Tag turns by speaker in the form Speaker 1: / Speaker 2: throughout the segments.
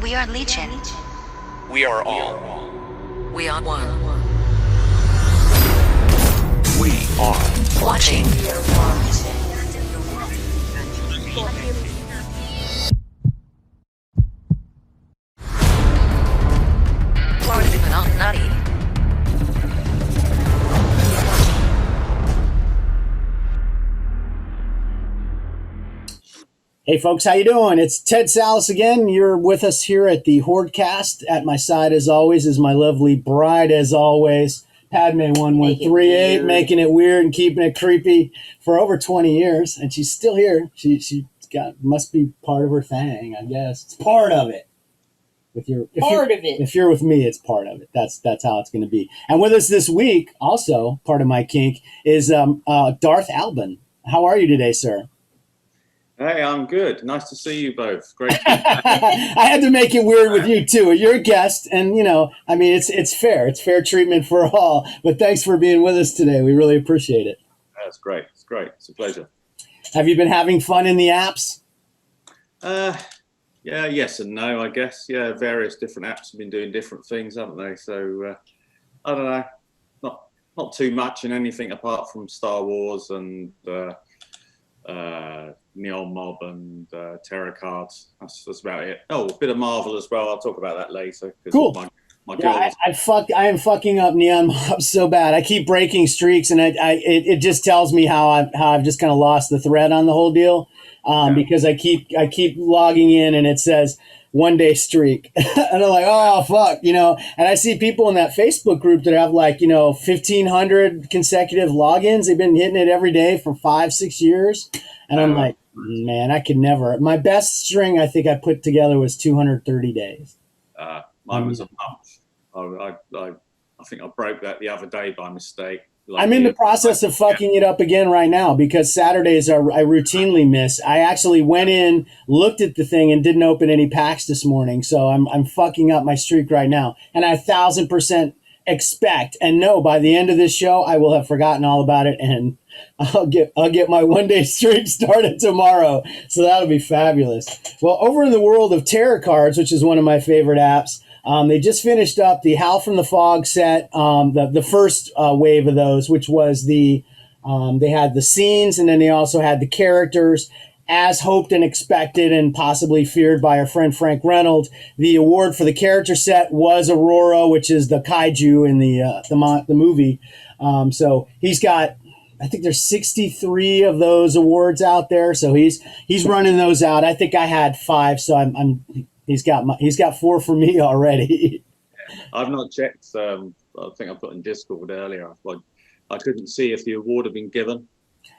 Speaker 1: We are Legion.
Speaker 2: We are all.
Speaker 3: We are one.
Speaker 2: We are
Speaker 3: Watching. Florida Illuminati.
Speaker 4: Hey folks, how you doing? It's Tedsallis again. You're with us here at the Hoardcast. At my side, as always, is my lovely bride, as always, Padme1138, making it weird and keeping it creepy for over 20 years, and she's still here. She must be part of her thing, I guess. It's part of it. If you're with me, it's part of it. That's how it's going to be. And with us this week, also part of my kink, is DarthAlbon. How are you today, sir?
Speaker 5: Hey, I'm good. Nice to see you both. Great.
Speaker 4: I had to make it weird with you too. You're a guest, and it's fair. It's fair treatment for all. But thanks for being with us today. We really appreciate it.
Speaker 5: That's great. It's great. It's a pleasure.
Speaker 4: Have you been having fun in the apps?
Speaker 5: Yeah, yes and no, I guess. Yeah, various different apps have been doing different things, haven't they? So I don't know. Not too much in anything apart from Star Wars and Neon Mob and Terror Cards. That's about it. Oh, a bit of Marvel as well. I'll talk about that later.
Speaker 4: Cool.
Speaker 5: My girl.
Speaker 4: I am fucking up Neon Mob so bad. I keep breaking streaks, and it just tells me how I've just kind of lost the thread on the whole deal. Because I keep logging in, and it says 1 day streak, and I'm like, oh fuck, And I see people in that Facebook group that have 1,500 consecutive logins. They've been hitting it every day for 5-6 years, and I'm like, man, I could never. My best string I think I put together was 230 days.
Speaker 5: Mine was a month. I think I broke that the other day by mistake.
Speaker 4: I'm in the process of fucking it up again right now because Saturdays I routinely miss. I actually went in, looked at the thing, and didn't open any packs this morning. So I'm fucking up my streak right now. And I 1,000% expect and know by the end of this show I will have forgotten all about it, and I'll get my 1 day streak started tomorrow. So that'll be fabulous. Well, over in the world of tarot cards, which is one of my favorite apps, they just finished up the Howl from the Fog set, the first wave of those, which was they had the scenes, and then they also had the characters. As hoped and expected and possibly feared by our friend Frank Reynolds, the award for the character set was Aurora, which is the kaiju in the movie. So he's got, I think there's 63 of those awards out there. So he's running those out. I think I had 5, so he's got 4 for me already.
Speaker 5: I've not checked. I think I put in Discord earlier. I couldn't see if the award had been given.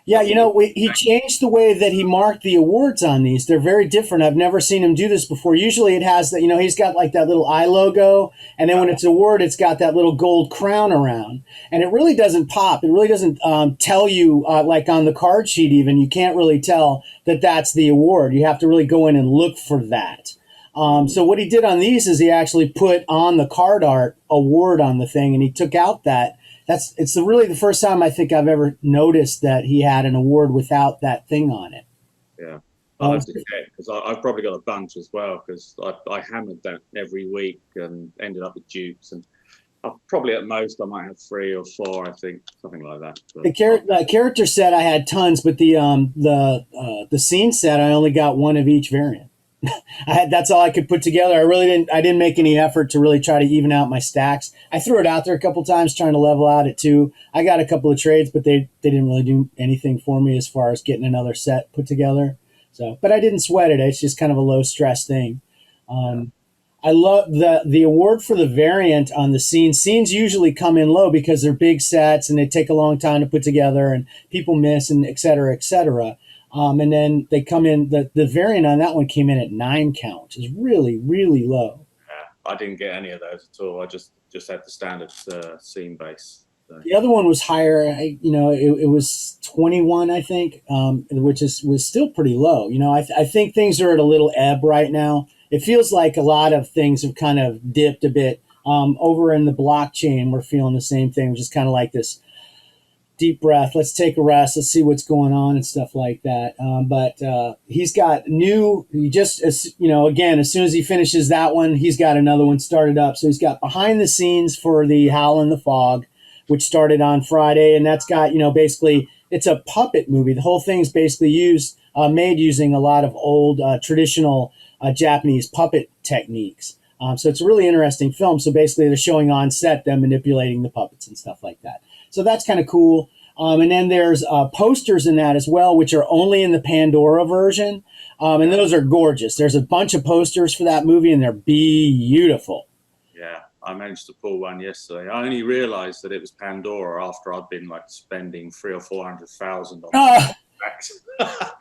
Speaker 4: Yeah, he changed the way that he marked the awards on these. They're very different. I've never seen him do this before. Usually it has that, he's got like that little eye logo, and then when it's award, it's got that little gold crown around. And it really doesn't pop. It really doesn't tell you, like on the card sheet even, you can't really tell that that's the award. You have to really go in and look for that. So what he did on these is he actually put on the card art award on the thing, and he took out that. It's really the first time I think I've ever noticed that he had an award without that thing on it.
Speaker 5: Yeah, I'll have to check because I've probably got a bunch as well because I hammered that every week and ended up with dupes, and probably at most I might have 3 or 4, I think, something like that. But,
Speaker 4: the character set I had tons, but the scene set I only got 1 of each variant. That's all I could put together. I didn't make any effort to really try to even out my stacks. I threw it out there a couple times trying to level out at 2. I got a couple of trades, but they didn't really do anything for me as far as getting another set put together. So, but I didn't sweat it. It's just kind of a low stress thing. I love the award for the variant on the scenes. Scenes usually come in low because they're big sets and they take a long time to put together and people miss and et cetera, et cetera. And then they come in, the variant on that one came in at 9 count. It's really, really low.
Speaker 5: Yeah, I didn't get any of those at all. I just had the standard scene base. So.
Speaker 4: The other one was higher. It was 21, I think, which was still pretty low. I think things are at a little ebb right now. It feels like a lot of things have kind of dipped a bit. Over in the blockchain, we're feeling the same thing, which is kind of like this deep breath. Let's take a rest. Let's see what's going on and stuff like that. But he's got new. He just again, as soon as he finishes that one, he's got another one started up. So he's got behind the scenes for the Howl in the Fog, which started on Friday, and that's got basically it's a puppet movie. The whole thing's basically made using a lot of old traditional Japanese puppet techniques. So it's a really interesting film. So basically they're showing on set them manipulating the puppets and stuff like that. So that's kind of cool. And then there's posters in that as well, which are only in the Pandora version. And those are gorgeous. There's a bunch of posters for that movie, and they're beautiful.
Speaker 5: Yeah, I managed to pull one yesterday. I only realised that it was Pandora after I'd been like spending $300,000 or $400,000 on packs.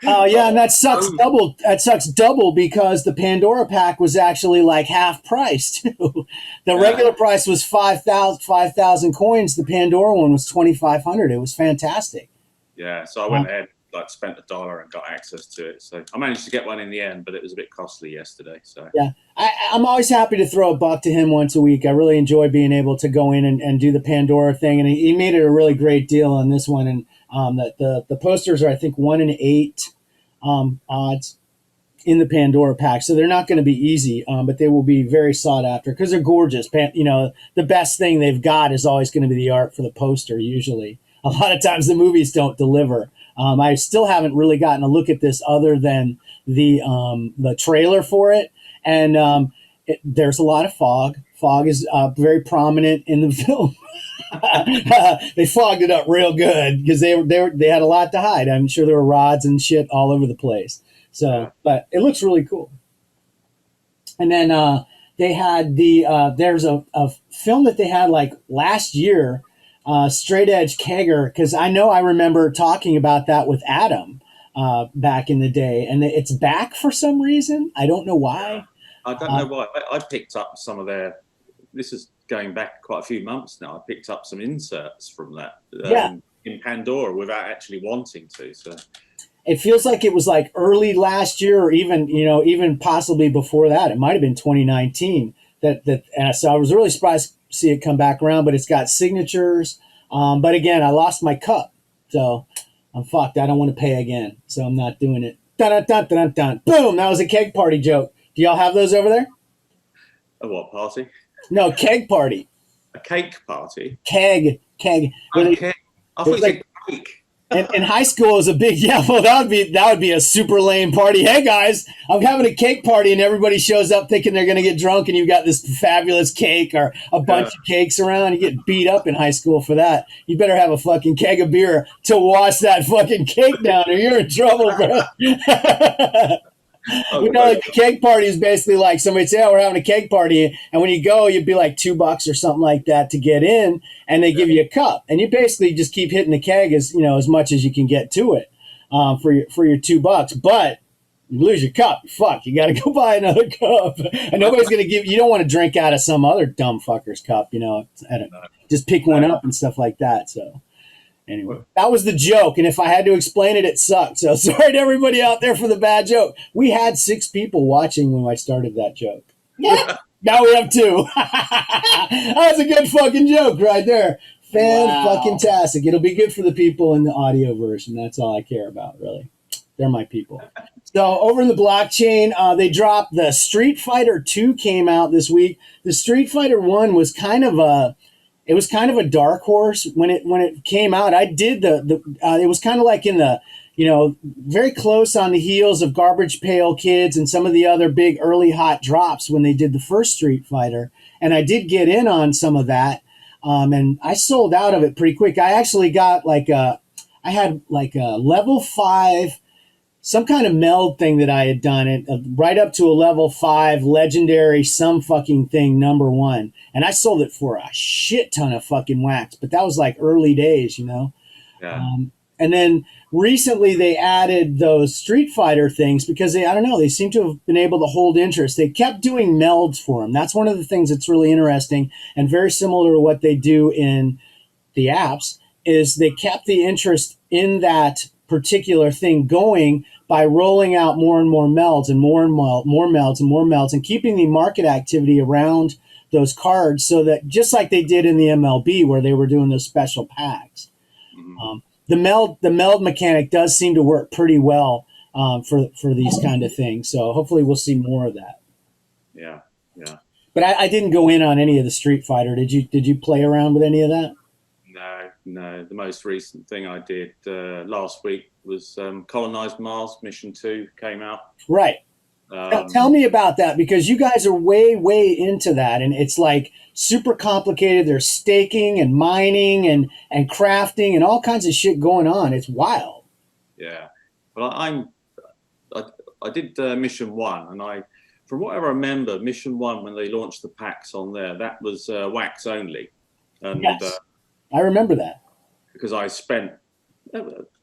Speaker 4: Oh yeah, and that sucks double. That sucks double because the Pandora pack was actually like half price too. The regular price was 5,000 coins. The Pandora one was 2,500. It was fantastic.
Speaker 5: Yeah, so I went ahead, spent $1 and got access to it. So I managed to get one in the end, but it was a bit costly yesterday. So
Speaker 4: yeah, I'm always happy to throw a buck to him once a week. I really enjoy being able to go in and do the Pandora thing, and he made it a really great deal on this one. And the posters are, I think, 1 in 8 odds in the Pandora pack, so they're not going to be easy, but they will be very sought after because they're gorgeous. The best thing they've got is always going to be the art for the poster. Usually, a lot of times the movies don't deliver. I still haven't really gotten a look at this other than the trailer for it, and there's a lot of fog. Fog is very prominent in the film. They fogged it up real good because they had a lot to hide. I'm sure there were rods and shit all over the place. So, but it looks really cool. And then they had there's a film that they had like last year, Straight Edge Kegger, because I remember talking about that with Adam back in the day, and it's back for some reason. I don't know why.
Speaker 5: I don't know why. I picked up some of their. This is going back quite a few months now. I picked up some inserts from that in Pandora without actually wanting to. So
Speaker 4: it feels like it was like early last year, or even possibly before that. It might have been 2019. So I was really surprised to see it come back around. But it's got signatures. But again, I lost my cup, so I'm fucked. I don't want to pay again, so I'm not doing it. Dun, dun, dun, dun. Boom! That was a keg party joke. Do y'all have those over there?
Speaker 5: A what party?
Speaker 4: No, keg party.
Speaker 5: A cake party?
Speaker 4: Keg.
Speaker 5: Okay. I thought you said cake.
Speaker 4: In high school, it was a big, that would be a super lame party. Hey guys, I'm having a cake party, and everybody shows up thinking they're going to get drunk, and you've got this fabulous cake or a bunch of cakes around. You get beat up in high school for that. You better have a fucking keg of beer to wash that fucking cake down, or you're in trouble, bro. The keg party is basically like somebody say, we're having a keg party. And when you go, you'd be like $2 or something like that to get in. And they give you a cup. And you basically just keep hitting the keg as much as you can get to it for your $2. But you lose your cup. Fuck, you got to go buy another cup. And nobody's going to you don't want to drink out of some other dumb fucker's cup, I don't know. Just pick one up and stuff like that. So. Anyway, that was the joke, and if I had to explain it, it sucked. So sorry to everybody out there for the bad joke. We had 6 people watching when I started that joke. Now we have 2. That's a good fucking joke right there. Fan-fucking-tastic. It'll be good for the people in the audio version. That's all I care about, really. They're my people. So over in the blockchain, they dropped the Street Fighter 2 came out this week. The Street Fighter 1 was kind of a dark horse when it came out. I did it was kind of like in the, very close on the heels of Garbage Pail Kids and some of the other big early hot drops when they did the first Street Fighter. And I did get in on some of that. And I sold out of it pretty quick. I actually got I had a level 5, some kind of meld thing that I had done, right up to a level 5 legendary some fucking thing #1. And I sold it for a shit ton of fucking wax, but that was like early days, Yeah. And then recently they added those Street Fighter things because they seem to have been able to hold interest. They kept doing melds for them. That's one of the things that's really interesting and very similar to what they do in the apps is they kept the interest in that particular thing going by rolling out more and more melds and more melds and more melds and keeping the market activity around those cards so that just like they did in the MLB where they were doing those special packs. The meld mechanic does seem to work pretty well for these kind of things. So hopefully we'll see more of that.
Speaker 5: Yeah, yeah.
Speaker 4: But I didn't go in on any of the Street Fighter. Did you? Did you play around with any of that?
Speaker 5: No. The most recent thing I did last week was Colonized Mars Mission 2 came out.
Speaker 4: Right. Now, tell me about that, because you guys are way into that, and it's like super complicated. There's staking and mining and crafting and all kinds of shit going on. It's wild.
Speaker 5: Yeah. Well, I did Mission 1, and from what I remember, Mission 1, when they launched the packs on there, that was wax only. And,
Speaker 4: yes, I remember that.
Speaker 5: Because I spent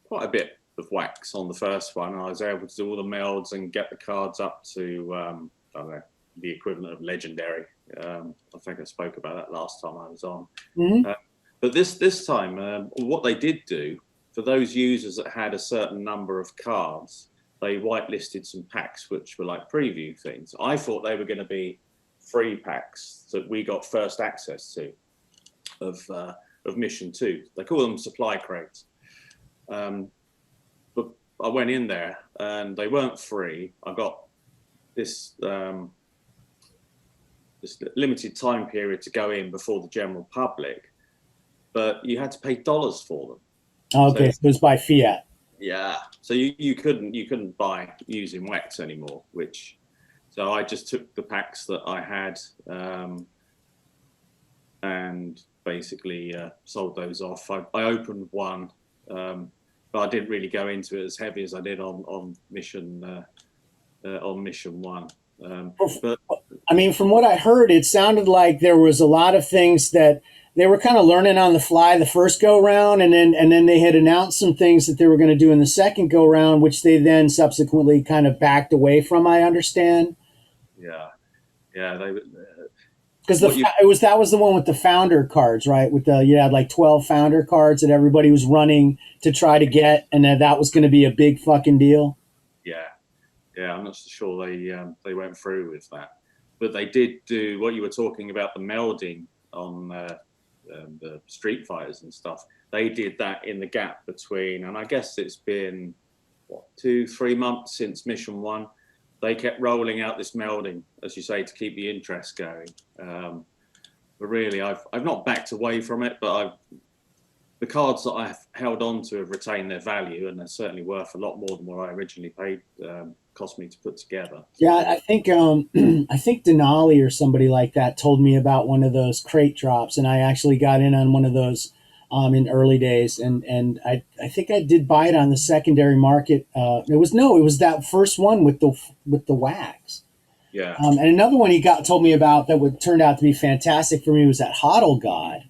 Speaker 5: quite a bit of wax on the first one, and I was able to do all the melds and get the cards up to, I don't know, the equivalent of legendary. I think I spoke about that last time I was on.
Speaker 4: Mm-hmm.
Speaker 5: But this time, what they did do, for those users that had a certain number of cards, they whitelisted some packs which were like preview things. I thought they were going to be free packs that we got first access to of Mission 2. They call them supply crates. But I went in there and they weren't free. I got this this limited time period to go in before the general public, but you had to pay dollars for them.
Speaker 4: Okay, so it was by fiat.
Speaker 5: Yeah, so you couldn't buy using wax anymore. So I just took the packs that I had and basically sold those off. I opened one, but I didn't really go into it as heavy as I did on Mission 1. But
Speaker 4: I mean, from what I heard, it sounded like there was a lot of things that they were kind of learning on the fly the first go round, and then they had announced some things that they were going to do in the second go round, which they then subsequently kind of backed away from, I understand.
Speaker 5: Yeah,
Speaker 4: because that was the one with the founder cards, right? With you had like 12 founder cards that everybody was running to try to get, and that was going to be a big fucking deal.
Speaker 5: Yeah, I'm not so sure they went through with that, but they did do what you were talking about, the melding on the Street Fighters and stuff. They did that in the gap between, and I guess it's been 2-3 months since Mission 1. They kept rolling out this melding, as you say, to keep the interest going. But really, I've not backed away from it, but the cards that I've held on to have retained their value, and they're certainly worth a lot more than what I originally paid. Cost me to put together.
Speaker 4: Yeah, I think Denali or somebody like that told me about one of those crate drops, and I actually got in on one of those in early days, and I think I did buy it on the secondary market. It was that first one with the wax.
Speaker 5: Yeah.
Speaker 4: And another one he told me about that turned out to be fantastic for me was that Hodl God.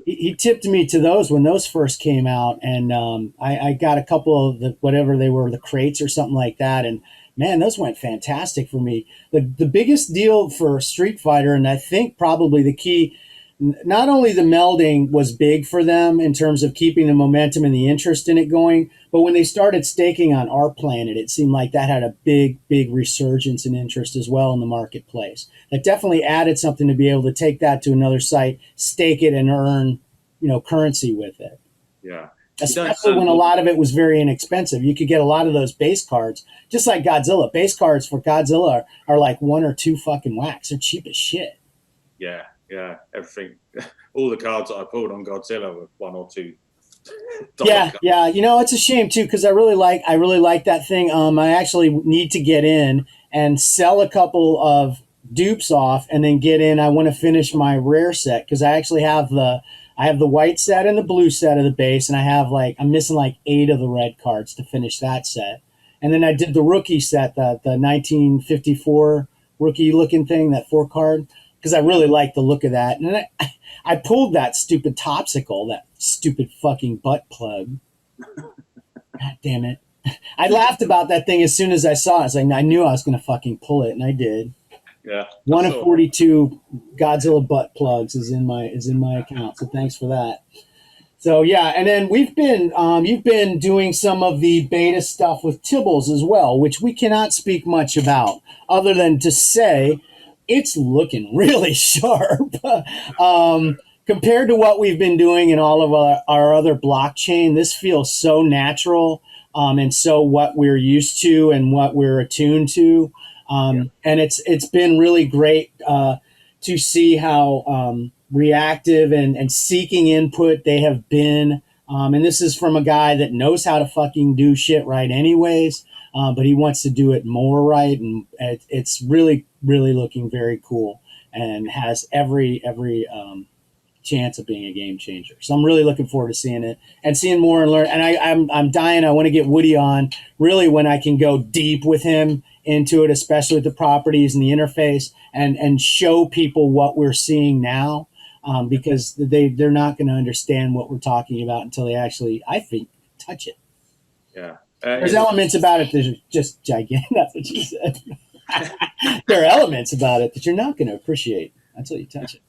Speaker 4: He tipped me to those when those first came out, and I got a couple of whatever they were, the crates or something like that, and man, those went fantastic for me. The biggest deal for Street Fighter, and I think probably the key, not only the melding was big for them in terms of keeping the momentum and the interest in it going, but when they started staking on our planet, it seemed like that had a big resurgence in interest as well in the marketplace. That definitely added something to be able to take that to another site, stake it, and earn, currency with it.
Speaker 5: Yeah.
Speaker 4: Especially when a lot of it was very inexpensive. You could get a lot of those base cards, just like Godzilla. Base cards for Godzilla are like 1 or 2 fucking wax. They're cheap as shit.
Speaker 5: Yeah. Everything, all the cards that I pulled on Godzilla were $1 or $2.
Speaker 4: Yeah. It's a shame too, because I really like that thing. I actually need to get in and sell a couple of dupes off, and then get in. I want to finish my rare set because I actually have the white set and the blue set of the base, and I'm missing like 8 of the red cards to finish that set. And then I did the rookie set, the 1954 rookie looking thing, that 4 card. Because I really like the look of that. And I pulled that stupid Topsicle, that stupid fucking butt plug. God damn it. I laughed about that thing as soon as I saw it. It's like, I knew I was going to fucking pull it, and I did.
Speaker 5: Yeah.
Speaker 4: 1 of 42 Godzilla butt plugs is in my account, so thanks for that. So yeah, and then you've been doing some of the beta stuff with Tibbles as well, which we cannot speak much about, other than to say it's looking really sharp. compared to what we've been doing in all of our other blockchain, this feels so natural, and so what we're used to and what we're attuned to. And it's been really great to see how reactive and seeking input they have been. And this is from a guy that knows how to fucking do shit right anyways, but he wants to do it more right. And it's really, really looking very cool and has every chance of being a game changer. So I'm really looking forward to seeing it and seeing more and learn. And I'm dying. I want to get Woody on really when I can go deep with him into it, especially with the properties and the interface, and show people what we're seeing now, because they're not going to understand what we're talking about until they actually, I think, touch it.
Speaker 5: Yeah.
Speaker 4: There's elements about it that are just gigantic. That's what you said. There are elements about it that you're not going to appreciate until you touch it.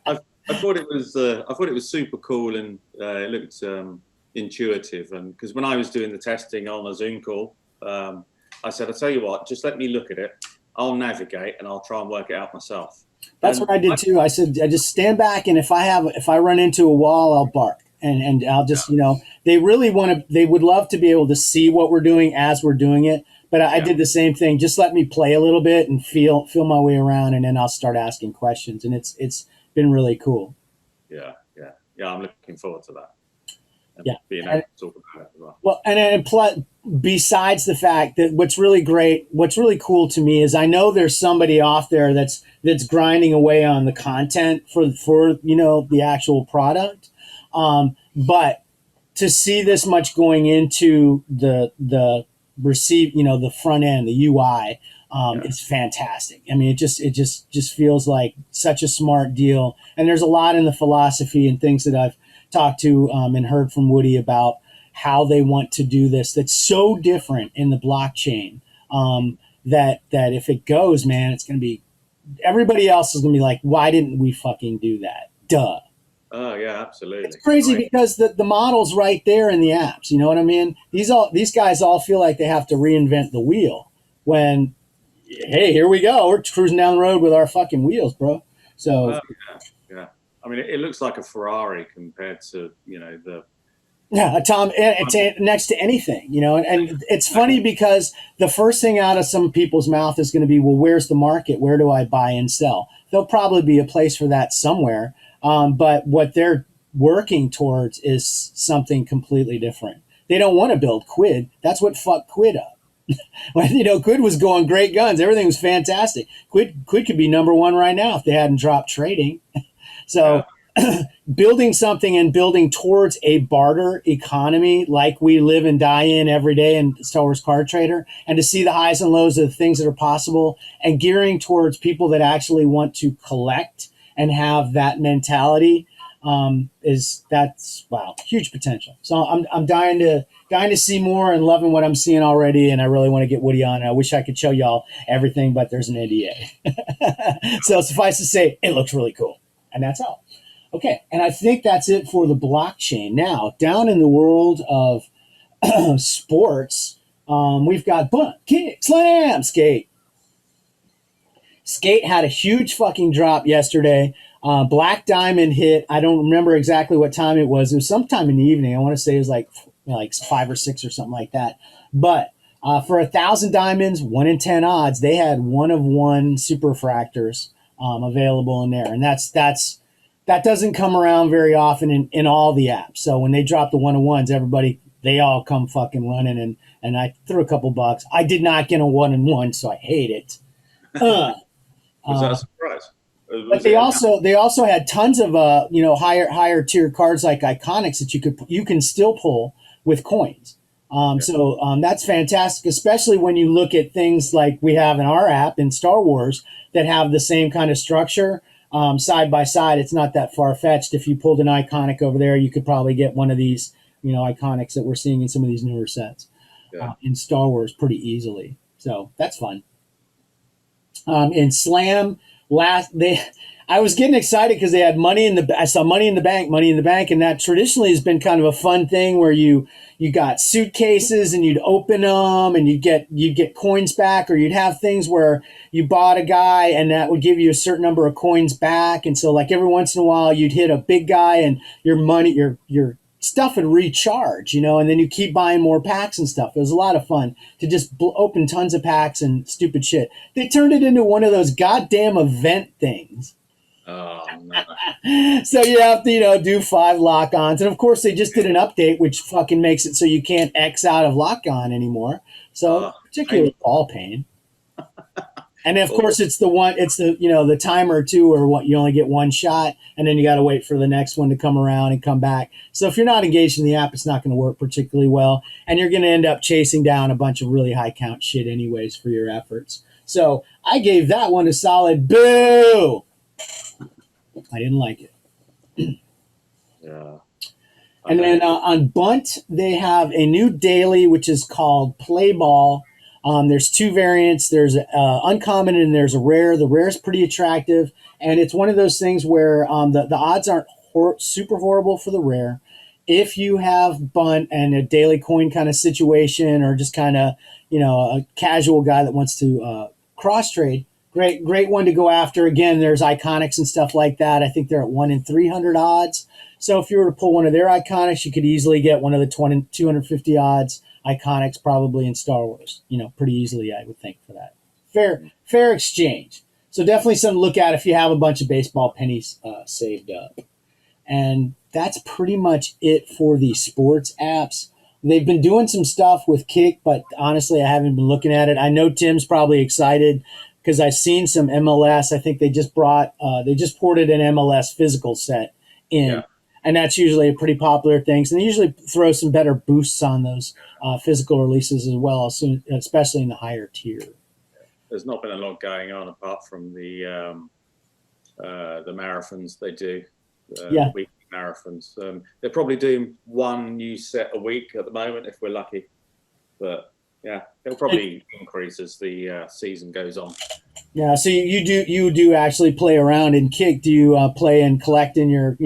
Speaker 5: I thought it was super cool, and it looked intuitive. And because when I was doing the testing on a Zoom call, I said, "I'll tell you what, just let me look at it. I'll navigate and I'll try and work it out myself."
Speaker 4: That's what I did too. I said, I just stand back, and if I run into a wall, I'll bark, and I'll just they really they would love to be able to see what we're doing as we're doing it. But I did the same thing. Just let me play a little bit and feel my way around, and then I'll start asking questions. And it's been really cool.
Speaker 5: Yeah. I'm looking forward to that. And being able to talk about it as well.
Speaker 4: Well, and besides the fact that what's really cool to me is I know there's somebody off there that's grinding away on the content for the actual product, but to see this much going into the the front end, the UI, is fantastic. I mean, it just feels like such a smart deal. And there's a lot in the philosophy and things that I've talked to and heard from Woody about how they want to do this. That's so different in the blockchain, that if it goes, man, it's going to be, everybody else is going to be like, why didn't we fucking do that? Duh.
Speaker 5: Oh yeah, absolutely.
Speaker 4: It's crazy because the model's right there in the apps. You know what I mean? These guys all feel like they have to reinvent the wheel when, hey, here we go. We're cruising down the road with our fucking wheels, bro. So
Speaker 5: yeah. I mean, it looks like a Ferrari compared to
Speaker 4: Tom. It's next to anything, And it's funny because the first thing out of some people's mouth is going to be, well, where's the market? Where do I buy and sell? There'll probably be a place for that somewhere. But what they're working towards is something completely different. They don't want to build Quid. That's what fucked Quid up. Quid was going great guns. Everything was fantastic. Quid could be number one right now if they hadn't dropped trading. So building something and building towards a barter economy like we live and die in every day in Star Wars Card Trader, and to see the highs and lows of the things that are possible and gearing towards people that actually want to collect and have that mentality, that's huge potential. So I'm dying to see more and loving what I'm seeing already, and I really want to get Woody on. And I wish I could show y'all everything, but there's an NDA. So suffice to say, it looks really cool, and that's all. Okay, and I think that's it for the blockchain. Now, down in the world of sports, we've got bunt, kick, slam, skate. Skate had a huge fucking drop yesterday. Black Diamond hit. I don't remember exactly what time it was. It was sometime in the evening. I want to say it was like 5 or 6 or something like that. But for 1,000 diamonds, 1 in 10 odds, they had 1 of 1 superfractors available in there, and that doesn't come around very often in all the apps. So when they drop the 1 of 1s, they all come fucking running, and I threw a couple bucks. I did not get a 1 in 1, so I hate it.
Speaker 5: Was that a surprise?
Speaker 4: But they also had tons of higher tier cards like Iconics that you can still pull with coins. So that's fantastic, especially when you look at things like we have in our app in Star Wars that have the same kind of structure side by side. It's not that far fetched. If you pulled an Iconic over there, you could probably get one of these Iconics that we're seeing in some of these newer sets in Star Wars pretty easily. So that's fun. In Slam, I was getting excited because they had I saw Money in the Bank, and that traditionally has been kind of a fun thing where you got suitcases and you'd open them and you'd get coins back, or you'd have things where you bought a guy and that would give you a certain number of coins back, and so like every once in a while you'd hit a big guy and your stuff would recharge, and then you keep buying more packs and stuff. It was a lot of fun to just open tons of packs and stupid shit. They turned it into one of those goddamn event things.
Speaker 5: Oh, no.
Speaker 4: So you have to, do 5 lock-ons. And of course they just did an update which fucking makes it so you can't X out of lock-on anymore. So particularly ball pain. And of course it's the timer too, or what, you only get one shot and then you got to wait for the next one to come around and come back. So if you're not engaged in the app, it's not going to work particularly well. And you're going to end up chasing down a bunch of really high count shit anyways for your efforts. So I gave that one a solid boo. I didn't like it.
Speaker 5: Yeah.
Speaker 4: And then on Bunt, they have a new daily, which is called Play Ball. There's 2 variants. There's uncommon and there's a rare. The rare is pretty attractive. And it's one of those things where the odds aren't super horrible for the rare. If you have Bunt and a daily coin kind of situation, or just kind of, a casual guy that wants to cross trade, Great one to go after. Again, there's iconics and stuff like that. I think they're at 1 in 300 odds. So if you were to pull one of their iconics, you could easily get one of the 250 odds iconics probably in Star Wars. Pretty easily, I would think, for that. Fair exchange. So definitely something to look at if you have a bunch of baseball pennies saved up. And that's pretty much it for the sports apps. They've been doing some stuff with Kick, but honestly, I haven't been looking at it. I know Tim's probably excited because I've seen some MLS. I think they just ported an MLS physical set in. Yeah. And that's usually a pretty popular thing. And they usually throw some better boosts on those physical releases as well, especially in the higher tier.
Speaker 5: There's not been a lot going on apart from the marathons they do, weekly marathons. They're probably doing one new set a week at the moment if we're lucky. But yeah, it'll probably increase as the season goes on.
Speaker 4: Yeah, so you do actually play around in Kick. Do you play and collect in your,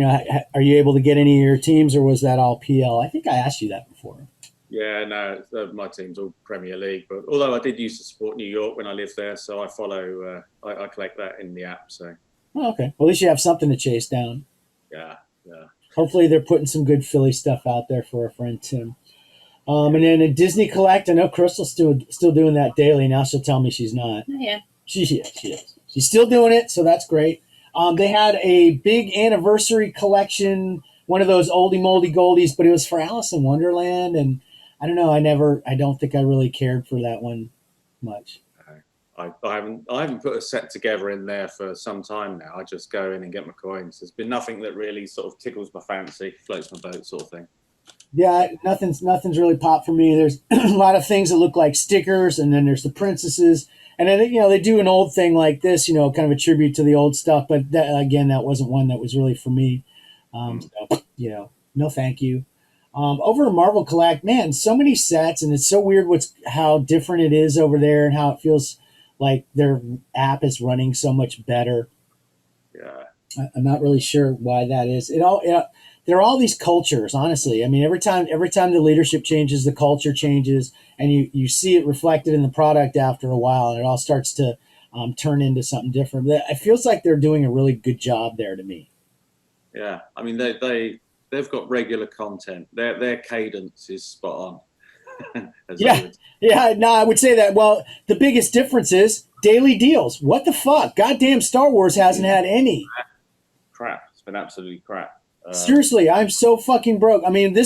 Speaker 4: are you able to get any of your teams, or was that all PL? I think I asked you that before.
Speaker 5: Yeah, no, my team's all Premier League. But although I did used to support New York when I lived there, so I follow, I collect that in the app. So.
Speaker 4: Oh, okay. Well, at least you have something to chase down.
Speaker 5: Yeah.
Speaker 4: Hopefully they're putting some good Philly stuff out there for our friend Tim. And then in Disney Collect, I know Crystal's still doing that daily. Now she'll tell me she's not.
Speaker 1: Yeah.
Speaker 4: She is. She's still doing it, so that's great. They had a big anniversary collection, one of those oldie moldy goldies, but it was for Alice in Wonderland, and I don't know. I don't think I really cared for that one much.
Speaker 5: I haven't put a set together in there for some time now. I just go in and get my coins. There's been nothing that really sort of tickles my fancy, floats my boat, sort of thing.
Speaker 4: Yeah, nothing's really popped for me. There's a lot of things that look like stickers, and then there's the princesses. And then, they do an old thing like this, kind of a tribute to the old stuff. But that wasn't one that was really for me. So, no thank you. Over at Marvel Collect, man, so many sets, and it's so weird how different it is over there and how it feels like their app is running so much better.
Speaker 5: Yeah.
Speaker 4: I'm not really sure why that is. There are all these cultures, honestly. I mean, every time the leadership changes, the culture changes, and you see it reflected in the product after a while, and it all starts to turn into something different. It feels like they're doing a really good job there to me.
Speaker 5: Yeah, I mean, they've got regular content. Their cadence is spot on.
Speaker 4: No, I would say that. Well, the biggest difference is daily deals. What the fuck? Goddamn, Star Wars hasn't had any.
Speaker 5: Crap. It's been absolutely crap.
Speaker 4: Seriously, I'm so fucking broke. I mean,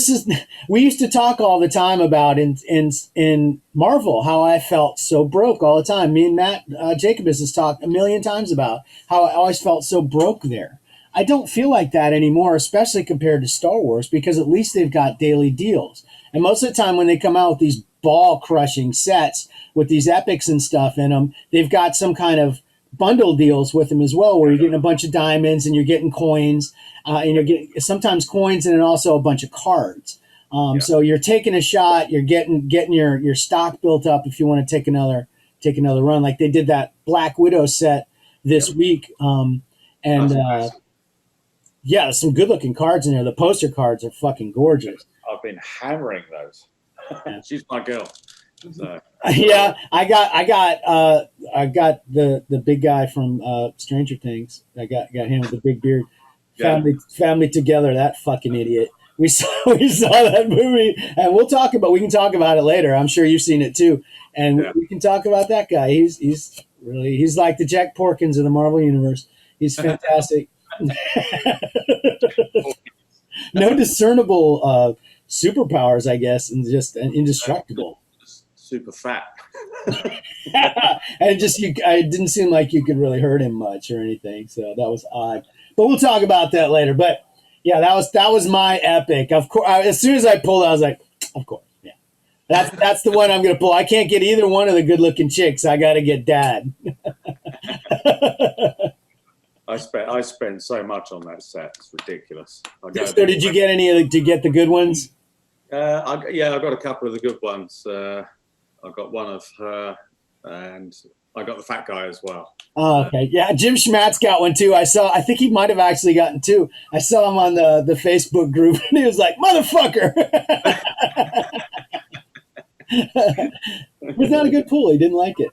Speaker 4: we used to talk all the time about in Marvel how I felt so broke all the time. Me and Matt Jacobus has talked a million times about how I always felt so broke there. I don't feel like that anymore, especially compared to Star Wars, because at least they've got daily deals. And most of the time when they come out with these ball-crushing sets with these epics and stuff in them, they've got some kind of bundle deals with them as well, where you're getting a bunch of diamonds and you're getting coins, and you're getting sometimes coins and then also a bunch of cards. So you're taking a shot, you're getting your stock built up if you want to take another run. Like they did that Black Widow set this week, And
Speaker 5: That's nice.
Speaker 4: yeah, some good looking cards in there. The poster cards are fucking gorgeous.
Speaker 5: I've been hammering those.
Speaker 4: Yeah.
Speaker 5: She's my girl. So
Speaker 4: Yeah, I got the big guy from Stranger Things. I got him with the big beard.
Speaker 5: Yeah.
Speaker 4: Family Together. That fucking idiot. We saw that movie, and we can talk about it later. I'm sure you've seen it too, and
Speaker 5: Yeah.
Speaker 4: we can talk about that guy. He's like the Jack Porkins of the Marvel universe. He's fantastic. No discernible superpowers, I guess, and just indestructible.
Speaker 5: Super fat.
Speaker 4: And it didn't seem like you could really hurt him much or anything, so that was odd. But we'll talk about that later. But yeah, that was my epic. Of course, as soon as I pulled, I was like, of course, yeah, that's the one I'm gonna pull. I can't get either one of the good looking chicks. I got to get Dad.
Speaker 5: I spend so much on that set. It's ridiculous.
Speaker 4: So did you get did you get the good ones?
Speaker 5: I got a couple of the good ones. I got one of her, and I got the fat guy as well.
Speaker 4: Oh, okay. Yeah, Jim Schmatz got one too. I think he might have actually gotten two. I saw him on the Facebook group, and he was like, "Motherfucker!" It was not a good pool. He didn't like it.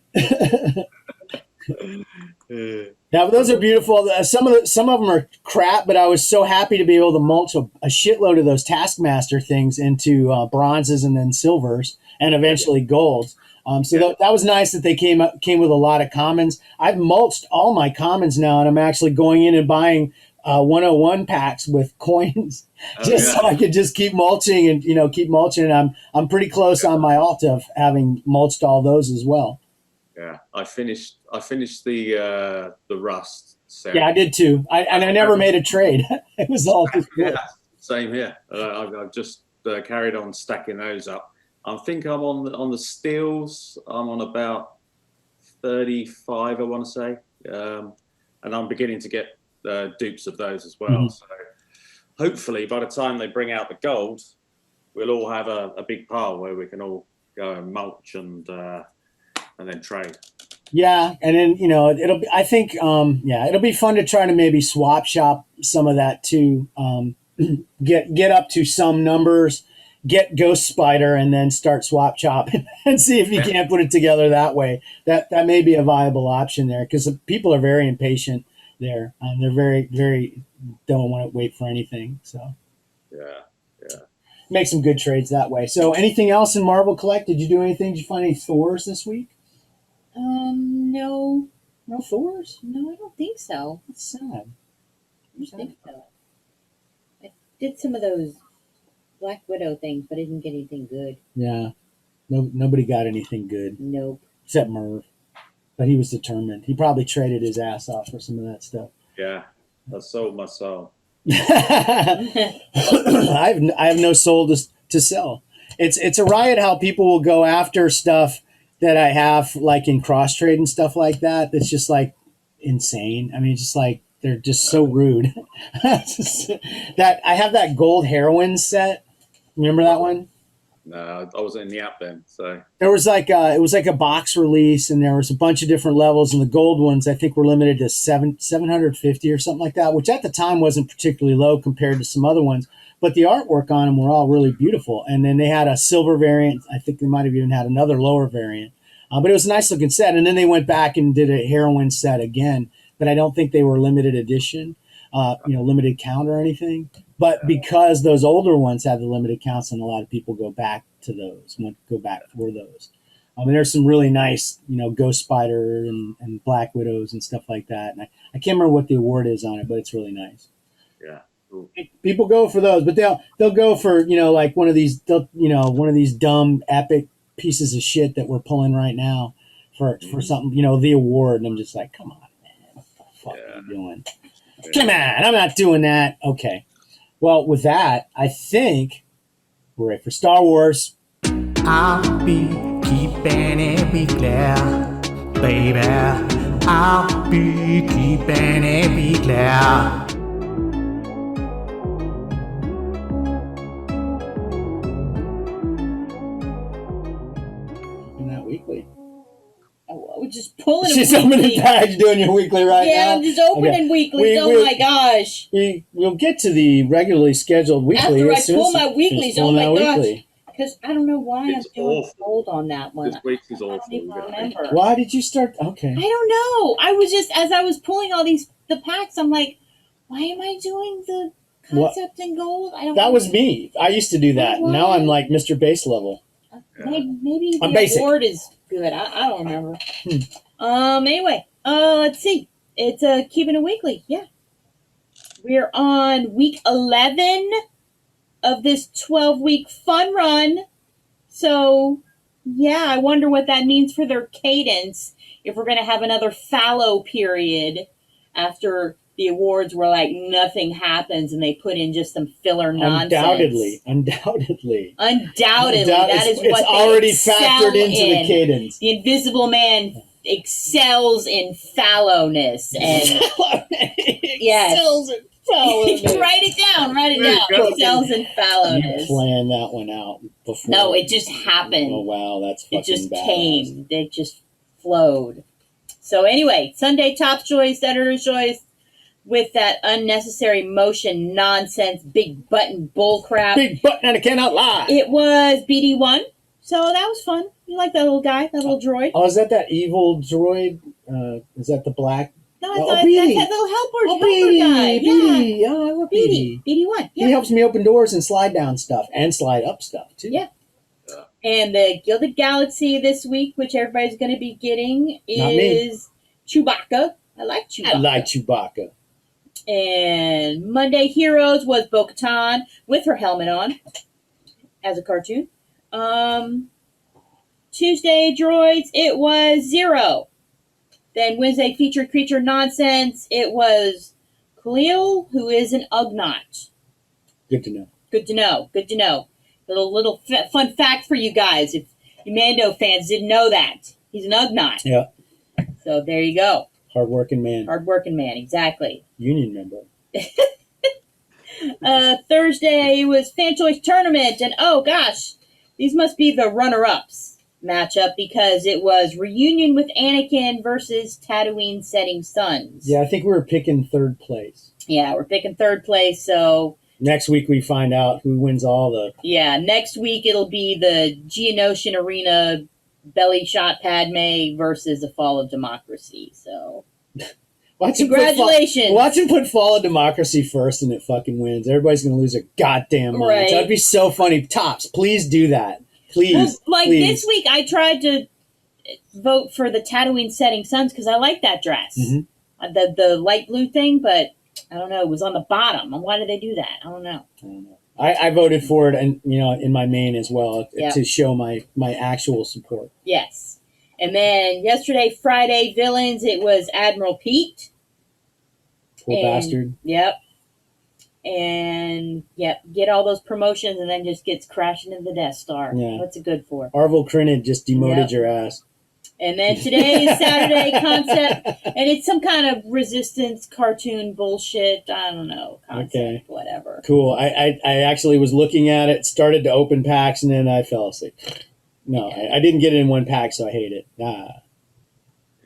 Speaker 4: Yeah, but those are beautiful. Some of them are crap, but I was so happy to be able to mulch a shitload of those Taskmaster things into bronzes and then silvers and eventually golds. That was nice that they came with a lot of commons. I've mulched all my commons now, and I'm actually going in and buying 101 packs with coins so I could just keep mulching and keep mulching. And I'm pretty close on my alt of having mulched all those as well.
Speaker 5: Yeah, I finished the Rust set.
Speaker 4: Yeah, I did too. I never made a trade. It was all just good.
Speaker 5: Yeah, same here. I've just carried on stacking those up. I think I'm on the steels. I'm on about 35, I want to say, and I'm beginning to get dupes of those as well. Mm-hmm. So hopefully, by the time they bring out the gold, we'll all have a big pile where we can all go and mulch and then trade. Yeah,
Speaker 4: and then it'll be. I think it'll be fun to try to maybe swap shop some of that too. Get up to some numbers. Get Ghost Spider and then start swap shop and see if you can't put it together that way. That may be a viable option there because people are very impatient there. They're very, very don't want to wait for anything. So
Speaker 5: yeah,
Speaker 4: make some good trades that way. So anything else in Marvel Collect? Did you do anything? Did you find any Thors this week?
Speaker 1: No.
Speaker 4: No Thors?
Speaker 1: No, I don't think so.
Speaker 4: That's sad.
Speaker 1: I don't think so. I did some of those Black Widow things, but I didn't get anything good.
Speaker 4: Yeah. Nobody got anything good.
Speaker 1: Nope.
Speaker 4: Except Merv. But he was determined. He probably traded his ass off for some of that stuff.
Speaker 5: Yeah. I sold my soul.
Speaker 4: I have no soul to sell. It's a riot how people will go after stuff that I have like in cross trade and stuff like that. That's just like insane. I mean, just like they're just so rude. That I have that gold heroin set. Remember that one?
Speaker 5: No, I wasn't in the app then. So
Speaker 4: there was like it was like a box release, and there was a bunch of different levels, and the gold ones I think were limited to 750 or something like that, which at the time wasn't particularly low compared to some other ones. But the artwork on them were all really beautiful. And then they had a silver variant. I think they might have even had another lower variant. But it was a nice looking set. And then they went back and did a heroin set again. But I don't think they were limited edition, limited count or anything. But because those older ones had the limited counts, and a lot of people go back to those, go back for those. There's some really nice, Ghost Spider and Black Widows and stuff like that. And I can't remember what the award is on it, but it's really nice.
Speaker 5: Yeah. Cool.
Speaker 4: People go for those, but they'll go for like one of these dumb epic pieces of shit that we're pulling right now for something, the award, and I'm just like, come on, man, what the fuck are you doing? Yeah. Come on, I'm not doing that. Okay, well, with that, I think we're ready for Star Wars.
Speaker 6: I'll be keeping it be clear, baby. I'll be keeping it be clear.
Speaker 1: we're just pulling them
Speaker 4: She's
Speaker 1: weekly.
Speaker 4: opening packs, doing your weekly right now.
Speaker 1: Yeah, I'm just opening
Speaker 4: Okay.
Speaker 1: weeklies. Oh my gosh.
Speaker 4: We'll get to the regularly scheduled weekly.
Speaker 1: After I
Speaker 4: as soon
Speaker 1: pull
Speaker 4: as
Speaker 1: my
Speaker 4: you
Speaker 1: weeklies,
Speaker 4: finish
Speaker 1: oh
Speaker 4: pulling
Speaker 1: my
Speaker 4: that
Speaker 1: gosh.
Speaker 4: weekly.
Speaker 1: Because I don't know why
Speaker 5: It's
Speaker 1: I'm doing
Speaker 5: awful.
Speaker 1: gold on that one.
Speaker 5: This week is
Speaker 1: I
Speaker 5: awful.
Speaker 1: don't even remember.
Speaker 4: Why did you start? Okay.
Speaker 1: I don't know. I was just, as I was pulling all the packs, I'm like, why am I doing the concept in gold? I don't
Speaker 4: That
Speaker 1: know.
Speaker 4: was me. I used to do that.
Speaker 1: Why?
Speaker 4: Now I'm like Mr. Base level.
Speaker 1: Maybe
Speaker 4: I'm
Speaker 1: the
Speaker 4: basic.
Speaker 1: award is good. I don't remember. Anyway, let's see. It's keeping it weekly. Yeah. We're on week 11 of this 12-week fun run. So, yeah, I wonder what that means for their cadence. If we're going to have another fallow period after the awards where like nothing happens and they put in just some filler nonsense.
Speaker 4: Undoubtedly.
Speaker 1: That is what
Speaker 4: it's
Speaker 1: they
Speaker 4: already
Speaker 1: excel
Speaker 4: factored into
Speaker 1: in.
Speaker 4: the cadence.
Speaker 1: The Invisible Man excels in fallowness and yes.
Speaker 4: Excels in fallowness.
Speaker 1: Write it down. Excels in
Speaker 4: You
Speaker 1: fallowness.
Speaker 4: planned that one out before.
Speaker 1: No, it just happened.
Speaker 4: Oh wow, that's fucking
Speaker 1: It just
Speaker 4: badass.
Speaker 1: came. It just flowed. So anyway, Sunday top choice, editor's choice, with that unnecessary motion nonsense, big button bullcrap.
Speaker 4: Big button and I cannot lie.
Speaker 1: It was BD1, so that was fun. You like that little guy, that little droid?
Speaker 4: Oh, is that evil droid? Is that the black?
Speaker 1: No, I
Speaker 4: Oh,
Speaker 1: thought
Speaker 4: BD.
Speaker 1: that's that little helper
Speaker 4: BD,
Speaker 1: guy.
Speaker 4: BD. Oh, I love BD.
Speaker 1: BD1. Yeah.
Speaker 4: He helps me open doors and slide down stuff and slide up stuff too.
Speaker 1: Yeah. And the Gilded Galaxy this week, which everybody's going to be getting,
Speaker 4: Not me.
Speaker 1: is Chewbacca. I like Chewbacca.
Speaker 4: I like Chewbacca.
Speaker 1: And Monday Heroes was Bo-Katan with her helmet on as a cartoon. Tuesday Droids, it was Zero. Then Wednesday Featured Creature Nonsense, it was Khalil, who is an Ugnaught.
Speaker 4: Good to know.
Speaker 1: Good to know. Good to know. Little fun fact for you guys, if you Mando fans didn't know that. He's an Ugnaught.
Speaker 4: Yeah.
Speaker 1: So there you go.
Speaker 4: Hardworking man.
Speaker 1: Hardworking man, exactly.
Speaker 4: Union member.
Speaker 1: Thursday was Fan Choice Tournament, and oh gosh, these must be the runner-ups matchup because it was Reunion with Anakin versus Tatooine Setting Suns.
Speaker 4: Yeah, I think we were picking third place.
Speaker 1: Yeah, we're picking third place, so
Speaker 4: Next week we find out who wins all the.
Speaker 1: yeah, next week it'll be the Geonosian Arena Belly Shot Padme versus the Fall of Democracy. So congratulations.
Speaker 4: Watch him put Fall of Democracy first and it fucking wins. Everybody's going to lose their goddamn mind.
Speaker 1: Right.
Speaker 4: That'd be so funny. Tops, please do that. Please.
Speaker 1: Like
Speaker 4: please.
Speaker 1: this week, I tried to vote for the Tatooine Setting Suns because I like that dress, the light blue thing. But I don't know, it was on the bottom. Why did they do that? I don't know.
Speaker 4: I voted for it, and in my main as well
Speaker 1: Yeah.
Speaker 4: to show my actual support.
Speaker 1: Yes, and then yesterday, Friday villains, it was Admiral Pete.
Speaker 4: Poor bastard.
Speaker 1: Yep. And get all those promotions and then just gets crashing into the Death Star.
Speaker 4: Yeah.
Speaker 1: What's it good for?
Speaker 4: Arvel Crinid just demoted
Speaker 1: Yep.
Speaker 4: your ass.
Speaker 1: And then today is Saturday concept, and it's some kind of resistance cartoon bullshit. I don't know, concept,
Speaker 4: Okay.
Speaker 1: whatever.
Speaker 4: Cool. I actually was looking at it, started to open packs, and then I fell asleep. No,
Speaker 1: Yeah.
Speaker 4: I didn't get it in one pack, so I hate it.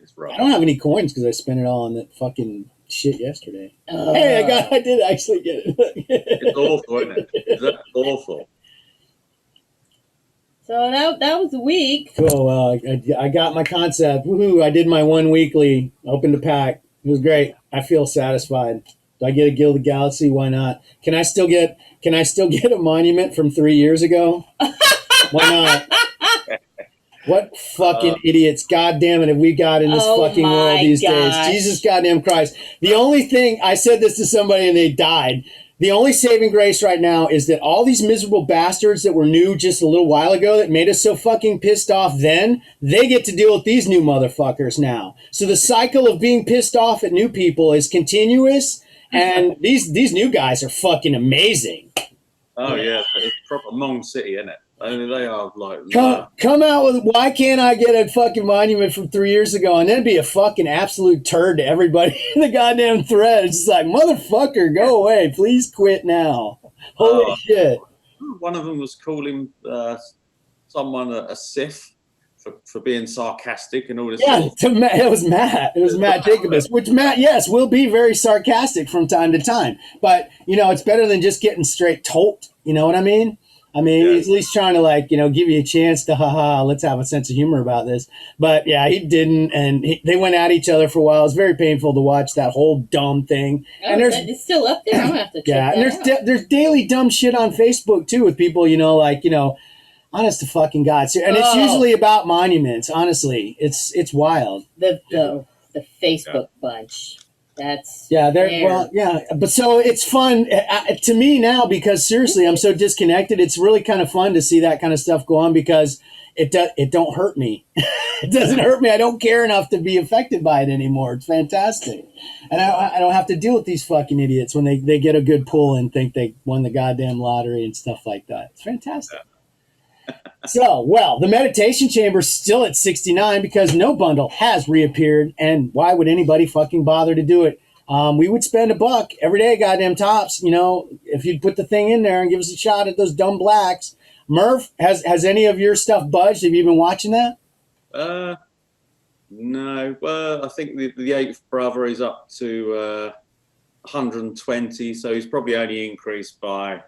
Speaker 5: It's rough.
Speaker 4: I don't have any coins because I spent it all on that fucking shit yesterday.
Speaker 1: Uh,
Speaker 4: Hey, I did actually get it.
Speaker 5: It's awful, isn't it? It's awful.
Speaker 1: So that was the week.
Speaker 4: Cool. I got my concept. Woohoo! I did my one weekly. Opened a pack. It was great. I feel satisfied. Do I get a Gilded Galaxy? Why not? Can I still get a monument from 3 years ago? Why not? What fucking idiots, God damn it, have we got in this
Speaker 1: Oh
Speaker 4: fucking
Speaker 1: my
Speaker 4: world these
Speaker 1: gosh.
Speaker 4: days? Jesus goddamn Christ. The only thing, I said this to somebody and they died. The only saving grace right now is that all these miserable bastards that were new just a little while ago that made us so fucking pissed off then, they get to deal with these new motherfuckers now. So the cycle of being pissed off at new people is continuous, and these new guys are fucking amazing.
Speaker 5: Oh yeah, it's proper Mon City, isn't it? I mean, they are like.
Speaker 4: Come out with, why can't I get a fucking monument from 3 years ago and then be a fucking absolute turd to everybody in the goddamn thread? It's just like, motherfucker, go away. Please quit now. Holy shit.
Speaker 5: One of them was calling someone a Sith for being sarcastic and all this.
Speaker 4: Yeah,
Speaker 5: sort of
Speaker 4: it was Matt. It was Matt Jacobus, which Matt, yes, will be very sarcastic from time to time. But, it's better than just getting straight told. You know what I mean? He's at least trying to give you a chance to, let's have a sense of humor about this. But yeah, he didn't. And they went at each other for a while. It was very painful to watch that whole dumb thing.
Speaker 1: Oh, and it's still up there. I'm going to have to check that
Speaker 4: and there's daily dumb shit on Facebook too with people, honest to fucking God. And it's usually about monuments. Honestly, it's wild.
Speaker 1: The Facebook bunch. That's
Speaker 4: but so it's fun to me now because seriously, I'm so disconnected. It's really kind of fun to see that kind of stuff go on because it don't hurt me. It doesn't hurt me. I don't care enough to be affected by it anymore. It's fantastic, and I don't have to deal with these fucking idiots when they get a good pull and think they won the goddamn lottery and stuff like that. It's fantastic. So, the meditation chamber is still at 69 because no bundle has reappeared. And why would anybody fucking bother to do it? We would spend $1 every day, goddamn tops, if you'd put the thing in there and give us a shot at those dumb blacks. Murph, has any of your stuff budged? Have you been watching that?
Speaker 5: No. Well, I think the eighth brother is up to 120. So he's probably only increased by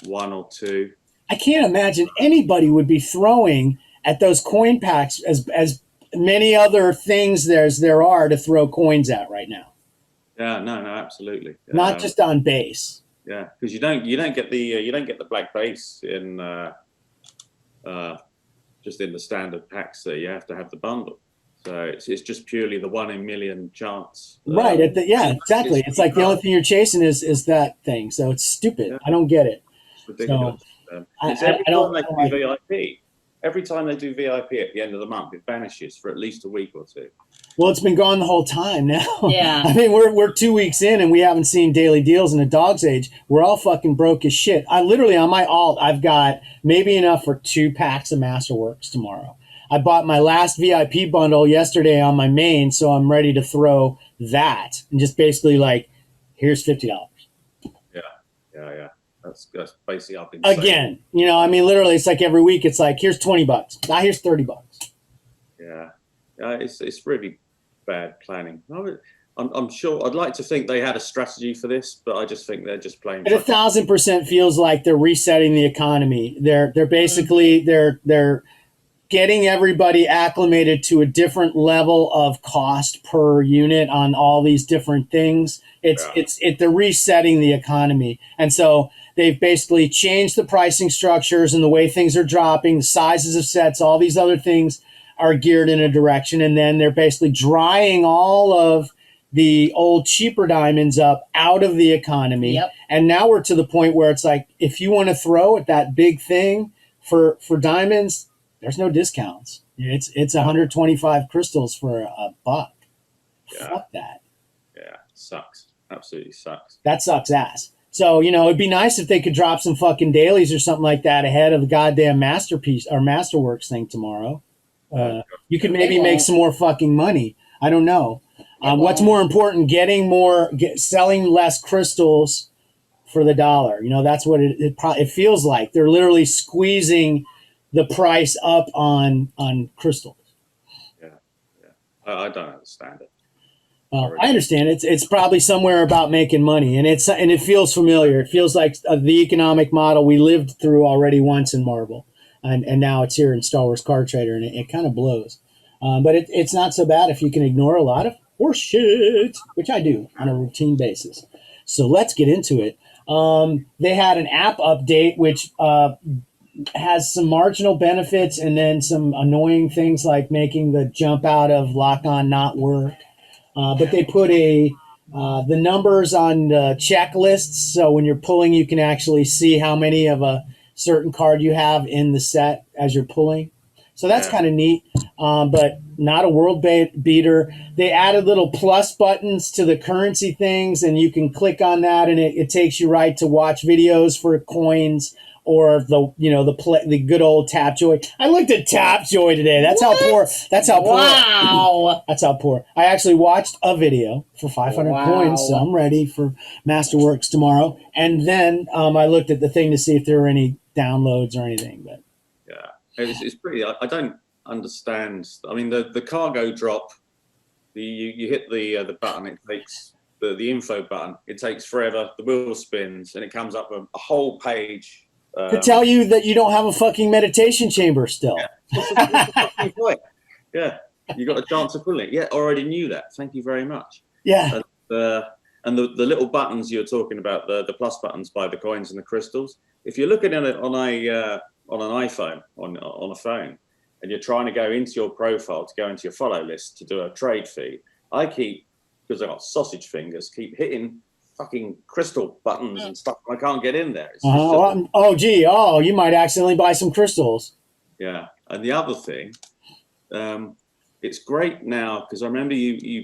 Speaker 5: 1 or 2.
Speaker 4: I can't imagine anybody would be throwing at those coin packs as many other things as there are to throw coins at right now.
Speaker 5: Yeah, no, absolutely.
Speaker 4: Not just on base.
Speaker 5: Yeah, because you don't get the black base in just in the standard packs. There, you have to have the bundle. So it's just purely the 1 in a million chance.
Speaker 4: Right. Exactly. It's like the only thing you're chasing is that thing. So it's stupid. Yeah. I don't get it.
Speaker 5: It's ridiculous. So, every time they do VIP at the end of the month, it vanishes for at least a week or 2.
Speaker 4: Well, it's been gone the whole time now.
Speaker 1: Yeah.
Speaker 4: We're 2 weeks in and we haven't seen daily deals in a dog's age. We're all fucking broke as shit. I literally on my alt, I've got maybe enough for 2 packs of Masterworks tomorrow. I bought my last VIP bundle yesterday on my main, so I'm ready to throw that and just basically here's $50.
Speaker 5: Yeah. That's basically up in
Speaker 4: again. Literally, it's like every week. It's like here's $20. Here's $30.
Speaker 5: Yeah. It's really bad planning. I'm sure. I'd like to think they had a strategy for this, but I just think they're just playing.
Speaker 4: It 1,000% feels like they're resetting the economy. They're basically they're getting everybody acclimated to a different level of cost per unit on all these different things. They're resetting the economy, and so they've basically changed the pricing structures and the way things are dropping, the sizes of sets, all these other things are geared in a direction, and then they're basically drying all of the old cheaper diamonds up out of the economy.
Speaker 1: Yep.
Speaker 4: And now we're to the point where it's like if you want to throw at that big thing for diamonds, there's no discounts. It's 125 crystals for $1.
Speaker 5: Yeah.
Speaker 4: Fuck that.
Speaker 5: Yeah, sucks. Absolutely sucks.
Speaker 4: That sucks ass. So, it'd be nice if they could drop some fucking dailies or something like that ahead of the goddamn Masterpiece or Masterworks thing tomorrow. You could maybe make some more fucking money. I don't know. What's more important, selling less crystals for the dollar. That's what it feels like. They're literally squeezing the price up on crystals.
Speaker 5: Yeah. I don't understand it.
Speaker 4: Well, I understand it's probably somewhere about making money, and it feels familiar. It feels like the economic model we lived through already once in Marvel, and now it's here in Star Wars Card Trader, and it kind of blows. But it's not so bad if you can ignore a lot of horse shit, which I do on a routine basis. So let's get into it. They had an app update which has some marginal benefits and then some annoying things like making the jump out of lock on not work. But they put the numbers on the checklists, so when you're pulling, you can actually see how many of a certain card you have in the set as you're pulling. So that's kind of neat, but not a world beater. They added little plus buttons to the currency things, and you can click on that, and it takes you right to watch videos for coins or the good old Tapjoy. I looked at Tapjoy today. That's how poor. That's how poor.
Speaker 1: Wow.
Speaker 4: That's how poor. I actually watched a video for 500 coins, so I'm ready for Masterworks tomorrow. And then I looked at the thing to see if there were any downloads or anything. But
Speaker 5: yeah, it's pretty. I don't understand. I mean, the cargo drop. You hit the button. It takes the info button. It takes forever. The wheel spins, and it comes up a whole page
Speaker 4: to tell you that you don't have a fucking meditation chamber still.
Speaker 5: Yeah. Yeah, you got a chance of pulling it. Yeah, already knew that. Thank you very much.
Speaker 4: Yeah.
Speaker 5: And the little buttons you're talking about, the plus buttons by the coins and the crystals. If you're looking at it on an iPhone, on a phone, and you're trying to go into your profile to go into your follow list to do a trade feed, I keep, because I've got sausage fingers, keep hitting fucking crystal buttons and stuff. I can't get in there.
Speaker 4: You might accidentally buy some crystals.
Speaker 5: Yeah, and the other thing, it's great now because I remember you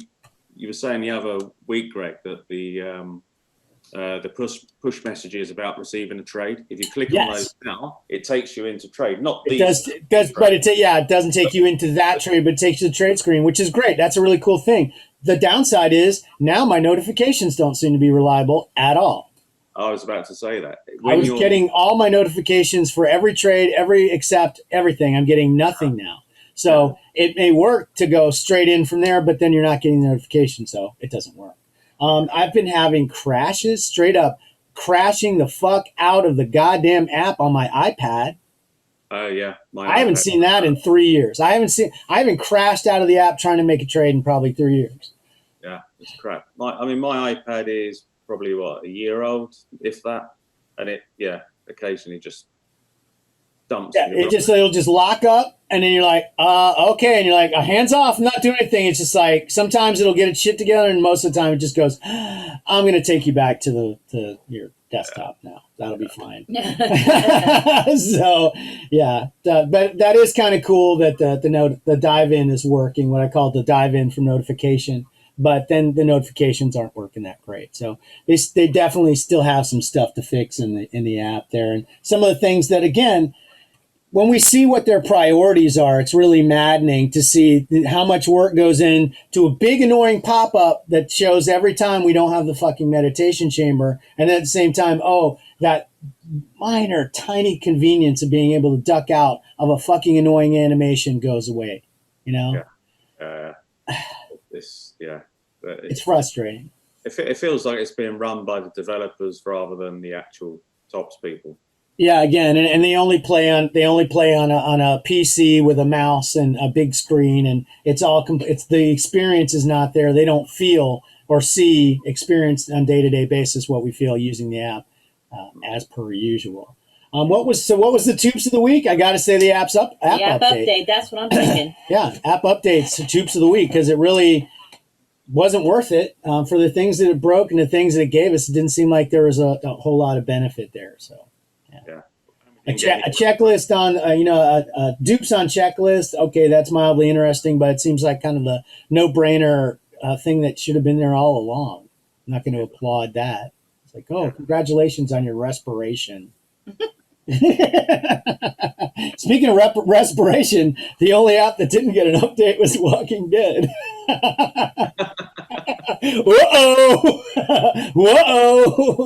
Speaker 5: were saying the other week, Greg, that the push messages about receiving a trade. If you click on those now, it takes you into trade. Not
Speaker 4: it
Speaker 5: these.
Speaker 4: does, but it doesn't take you into that trade, but it takes you to the trade screen, which is great. That's a really cool thing. The downside is now my notifications don't seem to be reliable at all.
Speaker 5: I was about to say that.
Speaker 4: I was getting all my notifications for every trade, except everything. I'm getting nothing now. So it may work to go straight in from there, but then you're not getting the notification, so it doesn't work. I've been having crashes, straight up crashing the fuck out of the goddamn app on my iPad.
Speaker 5: Oh yeah,
Speaker 4: I haven't seen that in 3 years. I haven't crashed out of the app trying to make a trade in probably 3 years.
Speaker 5: Yeah, it's crap. My iPad is probably a year old, if that, and it occasionally just dumps.
Speaker 4: Yeah, it'll just lock up, and then you're like, okay, and you're like, hands off, I'm not doing anything. It's just like sometimes it'll get its shit together, and most of the time it just goes, I'm gonna take you back to your desktop now. That'll be fine. So yeah, but that is kind of cool that the dive in is working. What I call the dive in from notification. But then the notifications aren't working that great. So they definitely still have some stuff to fix in the app there. And some of the things that, again, when we see what their priorities are, it's really maddening to see how much work goes into a big annoying pop-up that shows every time we don't have the fucking meditation chamber. And at the same time, that minor, tiny convenience of being able to duck out of a fucking annoying animation goes away, you know?
Speaker 5: Yeah.
Speaker 4: It's frustrating.
Speaker 5: It feels like it's being run by the developers rather than the actual tops people.
Speaker 4: Yeah, again, and they only play on a PC with a mouse and a big screen, and it's the experience is not there. They don't feel or experience on day-to-day basis what we feel using the app, as per usual. What was the tubes of the week? I got to say the app update.
Speaker 1: That's what I'm thinking.
Speaker 4: Yeah, app updates, tubes of the week, because it really wasn't worth it for the things that it broke and the things that it gave us. It didn't seem like there was a whole lot of benefit there. So
Speaker 5: yeah.
Speaker 4: A checklist on dupes on checklist. Okay, that's mildly interesting, but it seems like kind of a no-brainer thing that should have been there all along. I'm not going to applaud that. It's like, congratulations on your respiration. Speaking of respiration, the only app that didn't get an update was Walking Dead. Whoa!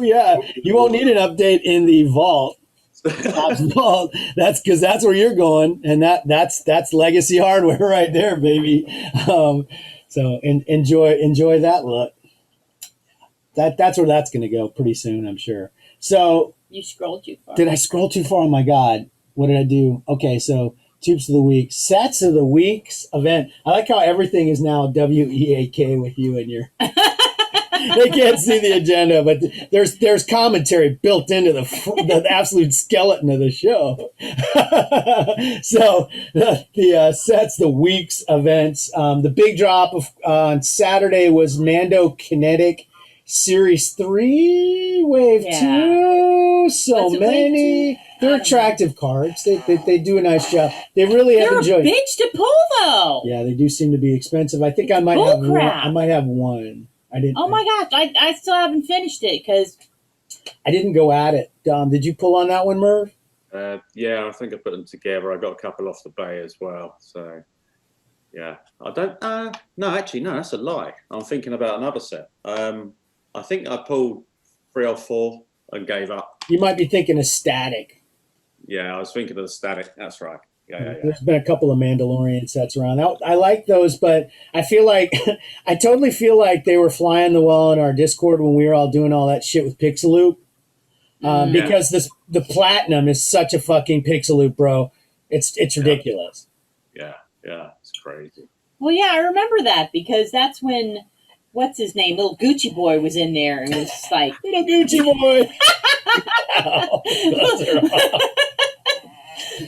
Speaker 4: Yeah, you won't need an update in the vault. Vault. That's because that's where you're going, and that's legacy hardware right there, baby. So enjoy that look. That's where that's going to go pretty soon, I'm sure. So.
Speaker 1: You scrolled too far.
Speaker 4: Did I scroll too far? Oh my God. What did I do? Okay, so tubes of the week. Sets of the week's event. I like how everything is now WEAK with you and your they can't see the agenda, but there's commentary built into the absolute skeleton of the show. So the sets the week's events. The big drop on Saturday was Mando Kinetic Series 3, Wave 2, so many. They're attractive cards. They do a nice job. They really have enjoyed.
Speaker 1: They're a bitch to pull, though.
Speaker 4: Yeah, they do seem to be expensive. I think I might have one. I might have one. I didn't.
Speaker 1: Oh my gosh, I still haven't finished it because
Speaker 4: I didn't go at it. Did you pull on that one, Merv?
Speaker 5: Yeah, I think I put them together. I got a couple off the bay as well. So yeah, I don't. No, actually, no, that's a lie. I'm thinking about another set. I think I pulled 3 or 4 and gave up.
Speaker 4: You might be thinking of Static.
Speaker 5: Yeah, I was thinking of the Static. That's right.
Speaker 4: There's been a couple of Mandalorian sets around. I like those, but I feel like I totally feel like they were flying the wall in our Discord when we were all doing all that shit with Pixaloop. Because the platinum is such a fucking Pixaloop, bro. It's ridiculous.
Speaker 5: Yeah, it's crazy.
Speaker 1: Well, yeah, I remember that because that's when what's his name, little Gucci boy, was in there, and it was just like
Speaker 4: Little Gucci boy.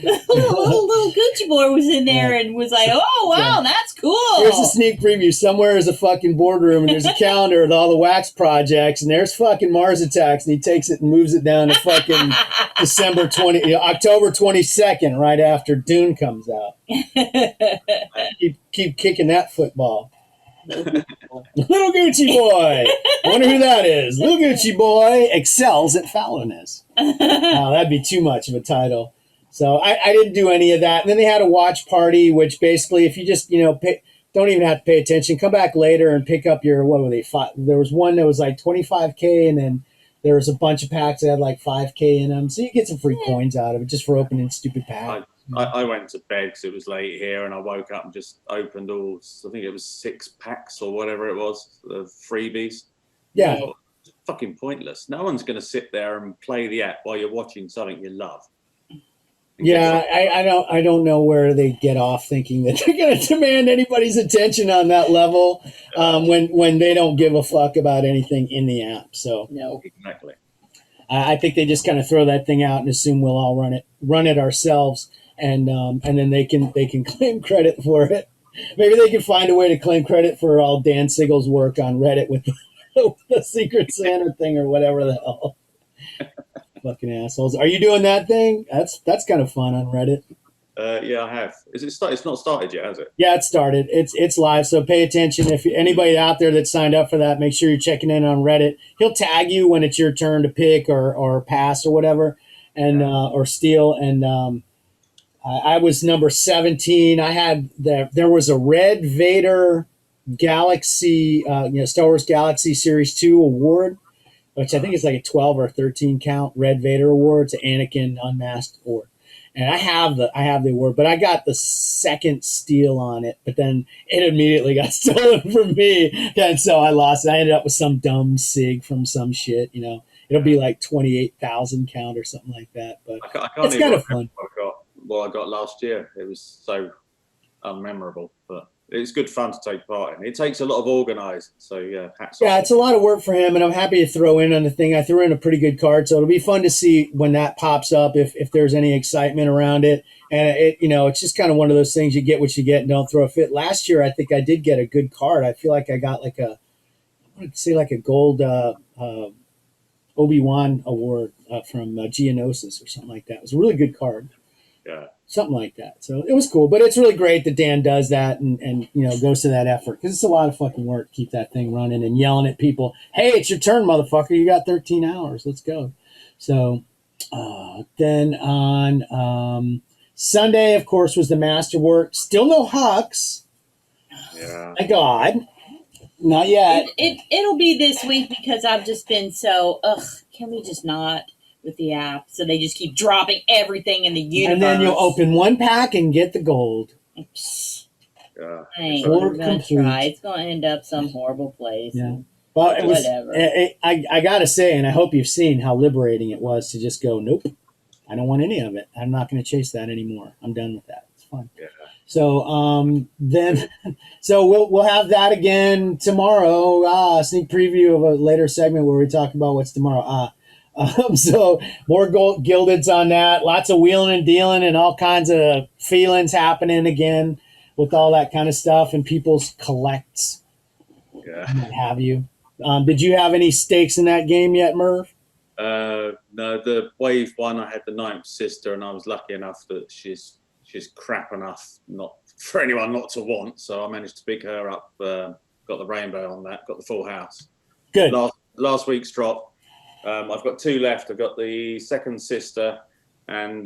Speaker 1: little Gucci boy was in there and was like, oh wow, that's cool.
Speaker 4: Here's a sneak preview. Somewhere is a fucking boardroom and there's a calendar with all the wax projects and there's fucking Mars Attacks and he takes it and moves it down to fucking October 22nd, right after Dune comes out. Keep kicking that football. Little Gucci boy. I wonder who that is. Little Gucci boy excels at Fallowness. Oh, that'd be too much of a title. So I didn't do any of that. And then they had a watch party, which basically, if you just, don't even have to pay attention, come back later and pick up your, what were they? There was one that was like 25K, and then there was a bunch of packs that had like 5K in them. So you get some free coins out of it just for opening stupid packs.
Speaker 5: I went to bed because it was late here, and I woke up and just opened all, I think it was 6 packs or whatever it was, of freebies.
Speaker 4: Yeah.
Speaker 5: It's fucking pointless. No one's going to sit there and play the app while you're watching something you love.
Speaker 4: Yeah, I don't know where they get off thinking that they're going to demand anybody's attention on that level when they don't give a fuck about anything in the app. So
Speaker 1: no,
Speaker 5: exactly.
Speaker 4: I think they just kind of throw that thing out and assume we'll all run it ourselves, and then they can claim credit for it. Maybe they can find a way to claim credit for all Dan Siegel's work on Reddit with the Secret Santa thing or whatever the hell. Fucking assholes. Are you doing that thing? That's kind of fun on Reddit.
Speaker 5: Yeah, I have. It's not started yet, has it?
Speaker 4: Yeah, it started. It's live, so pay attention. If anybody out there that signed up for that, make sure you're checking in on Reddit. He'll tag you when it's your turn to pick or pass or whatever, and or steal. And I was number 17. I had there was a Red Vader Galaxy, Star Wars Galaxy Series 2 award, which I think is like a 12 or 13 count Red Vader award. It's an Anakin Unmasked award. And I have the award, but I got the second steal on it, but then it immediately got stolen from me. And so I lost it. I ended up with some dumb SIG from some shit, It'll be like 28,000 count or something like that. But
Speaker 5: I can't
Speaker 4: it's kind of fun.
Speaker 5: What I got last year. It was so unmemorable, but it's good fun to take part in. It takes a lot of organising, so yeah, hats off.
Speaker 4: Yeah, it's a lot of work for him, and I'm happy to throw in on the thing. I threw in a pretty good card, so it'll be fun to see when that pops up, if there's any excitement around it. And it's just kind of one of those things, you get what you get and don't throw a fit. Last year, I think I did get a good card. I feel like I got like a gold Obi-Wan award from Geonosis or something like that. It was a really good card.
Speaker 5: Yeah.
Speaker 4: Something like that. So it was cool, but it's really great that Dan does that and goes to that effort, because it's a lot of fucking work to keep that thing running and yelling at people, hey, it's your turn, motherfucker, you got 13 hours, let's go. So then on Sunday, of course, was the masterwork. Still no Hux.
Speaker 5: Yeah.
Speaker 4: My God. Not yet.
Speaker 1: It'll be this week because I've just been so, can we just not with the app? So they just keep dropping everything in the universe.
Speaker 4: And then you'll open one pack and get the gold.
Speaker 5: Yeah.
Speaker 1: I ain't
Speaker 4: Or
Speaker 1: gonna
Speaker 4: complete.
Speaker 1: try. It's gonna end up some horrible place.
Speaker 4: Yeah. Well, it was.
Speaker 1: Whatever.
Speaker 4: I gotta say, and I hope you've seen how liberating it was to just go, nope, I don't want any of it. I'm not going to chase that anymore. I'm done with that. It's fun.
Speaker 5: Yeah.
Speaker 4: So so we'll have that again tomorrow. Sneak preview of a later segment where we talk about what's tomorrow. So more gildeds on that. Lots of wheeling and dealing and all kinds of feelings happening again with all that kind of stuff and people's collects.
Speaker 5: Yeah.
Speaker 4: What have you? Did you have any stakes in that game yet, Merv?
Speaker 5: No, the wave one, I had the 9th sister, and I was lucky enough that she's crap enough not for anyone not to want. So I managed to pick her up. Got the rainbow on that. Got the full house.
Speaker 4: Good.
Speaker 5: Last week's drop. I've got 2 left. I've got the 2nd sister and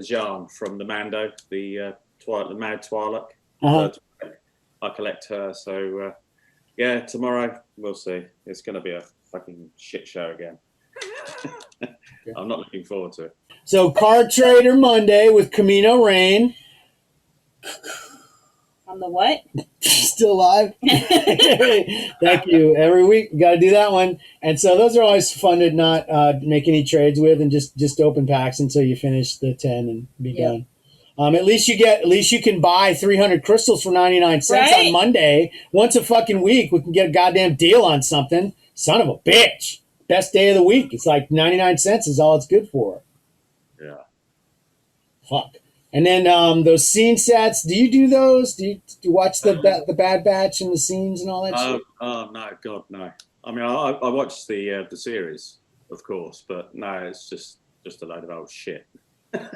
Speaker 5: Jean from the Mando, the Mad Twi'lek.
Speaker 4: Uh-huh.
Speaker 5: I collect her. So yeah, tomorrow we'll see. It's going to be a fucking shit show again. I'm not looking forward to it.
Speaker 4: So Card Trader Monday with Camino Rain.
Speaker 1: On the what?
Speaker 4: Still alive. Thank you. Every week we got to do that one, and so those are always fun to not make any trades with, and just open packs until you finish the 10 and be done. At least you can buy 300 crystals for 99 cents on Monday. Once a fucking week, we can get a goddamn deal on something. Son of a bitch. Best day of the week. It's like 99 cents is all it's good for.
Speaker 5: Yeah.
Speaker 4: Fuck. And then those scene sets, do you do those? Do you watch the Bad Batch and the scenes and all that shit?
Speaker 5: Oh, no, God, no. I mean, I watched the series, of course, but no, it's just a load of old shit.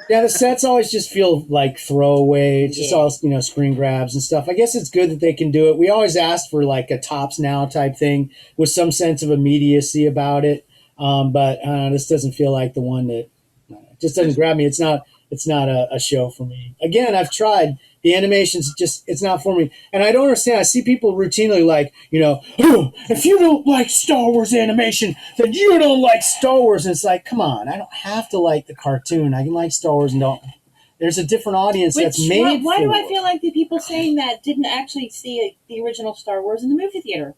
Speaker 4: Yeah, the sets always just feel like throwaway. It's just all, screen grabs and stuff. I guess it's good that they can do it. We always asked for like a Tops Now type thing with some sense of immediacy about it. But this doesn't feel like the one that just doesn't grab me. It's not a show for me. Again, I've tried. The animation's it's not for me. And I don't understand. I see people routinely like, oh, if you don't like Star Wars animation, then you don't like Star Wars. And it's like, come on, I don't have to like the cartoon. I can like Star Wars and don't. There's a different audience that's made
Speaker 1: Why
Speaker 4: for
Speaker 1: do I feel like the people saying that didn't actually see the original Star Wars in the movie theater?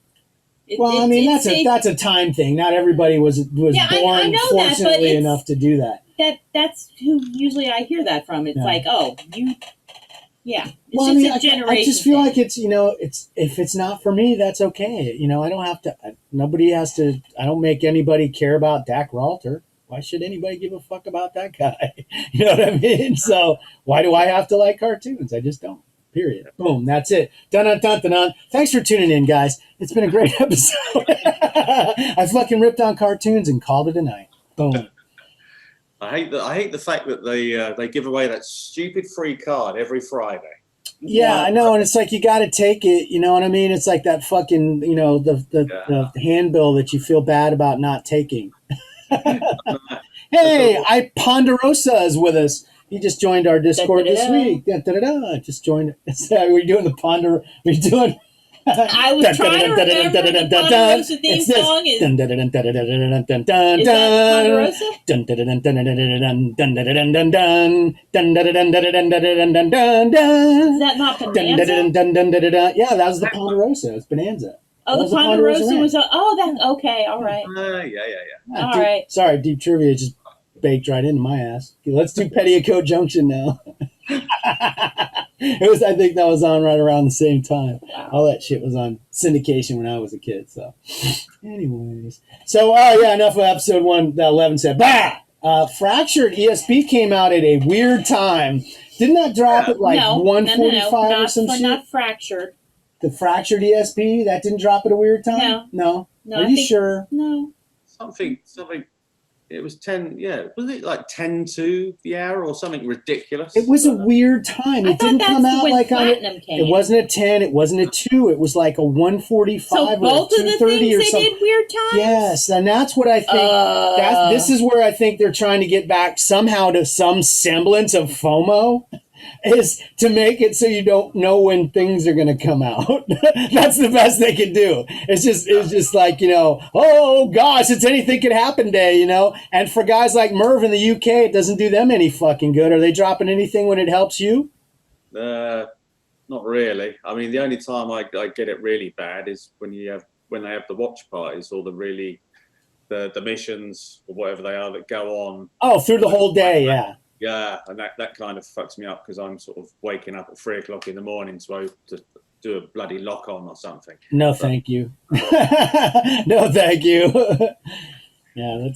Speaker 4: That's a time thing. Not everybody was born fortunately enough to do that.
Speaker 1: That's who usually I hear that from. It's like, oh, you, yeah. It's a generation.
Speaker 4: I just feel like it's if it's not for me, that's okay. I don't have to. Nobody has to. I don't make anybody care about Dak Ralter. Why should anybody give a fuck about that guy? You know what I mean? So why do I have to like cartoons? I just don't. Period. Boom. That's it. Dun dun dun dun dun. Thanks for tuning in, guys. It's been a great episode. I fucking ripped on cartoons and called it a night. Boom.
Speaker 5: I hate the fact that they give away that stupid free card every Friday.
Speaker 4: Yeah, I know, and it's like you got to take it. You know what I mean? It's like that fucking the handbill that you feel bad about not taking. Hey, Ponderosa is with us. He just joined our Discord this week. Just joined. We're doing the Ponder. We're doing.
Speaker 1: I was trying to remember the Ponderosa theme song. Is that Ponderosa? Is that not Bonanza?
Speaker 4: Yeah, that was the Ponderosa. It's Bonanza.
Speaker 1: Oh, the Ponderosa was. Okay. All right.
Speaker 5: Yeah.
Speaker 1: All right.
Speaker 4: Sorry, deep trivia just baked right into my ass. Let's do Petticoat Junction now. I think that was on right around the same time.
Speaker 1: Wow.
Speaker 4: All that shit was on syndication when I was a kid. So, anyways, enough of episode 111 said. Bah! Fractured ESP came out at a weird time. Didn't that drop at like 145 or some shit?
Speaker 1: Not Fractured.
Speaker 4: The Fractured ESP that didn't drop at a weird time. No. Are you sure?
Speaker 1: No.
Speaker 5: Something. It was 10, was it like 10 to the hour or something ridiculous?
Speaker 4: It was a weird time. It didn't come out like on it. It wasn't a 10, it wasn't a 2, it was like a 145 or a 230 or something. So both of the things they did weird times? Yes, and that's what I think, this is where I think they're trying to get back somehow to some semblance of FOMO. Is to make it so you don't know when things are going to come out. That's the best they can do. It's just like, oh gosh, it's anything could happen day, And for guys like Merv in the UK, it doesn't do them any fucking good. Are they dropping anything when it helps you?
Speaker 5: Not really. I mean, the only time I get it really bad is when they have the watch parties or the missions or whatever they are that go on.
Speaker 4: Oh, through the whole day, yeah.
Speaker 5: Yeah, and that kind of fucks me up because I'm sort of waking up at 3 o'clock in the morning to do a bloody lock on or something.
Speaker 4: No, thank you. No, thank you. Yeah,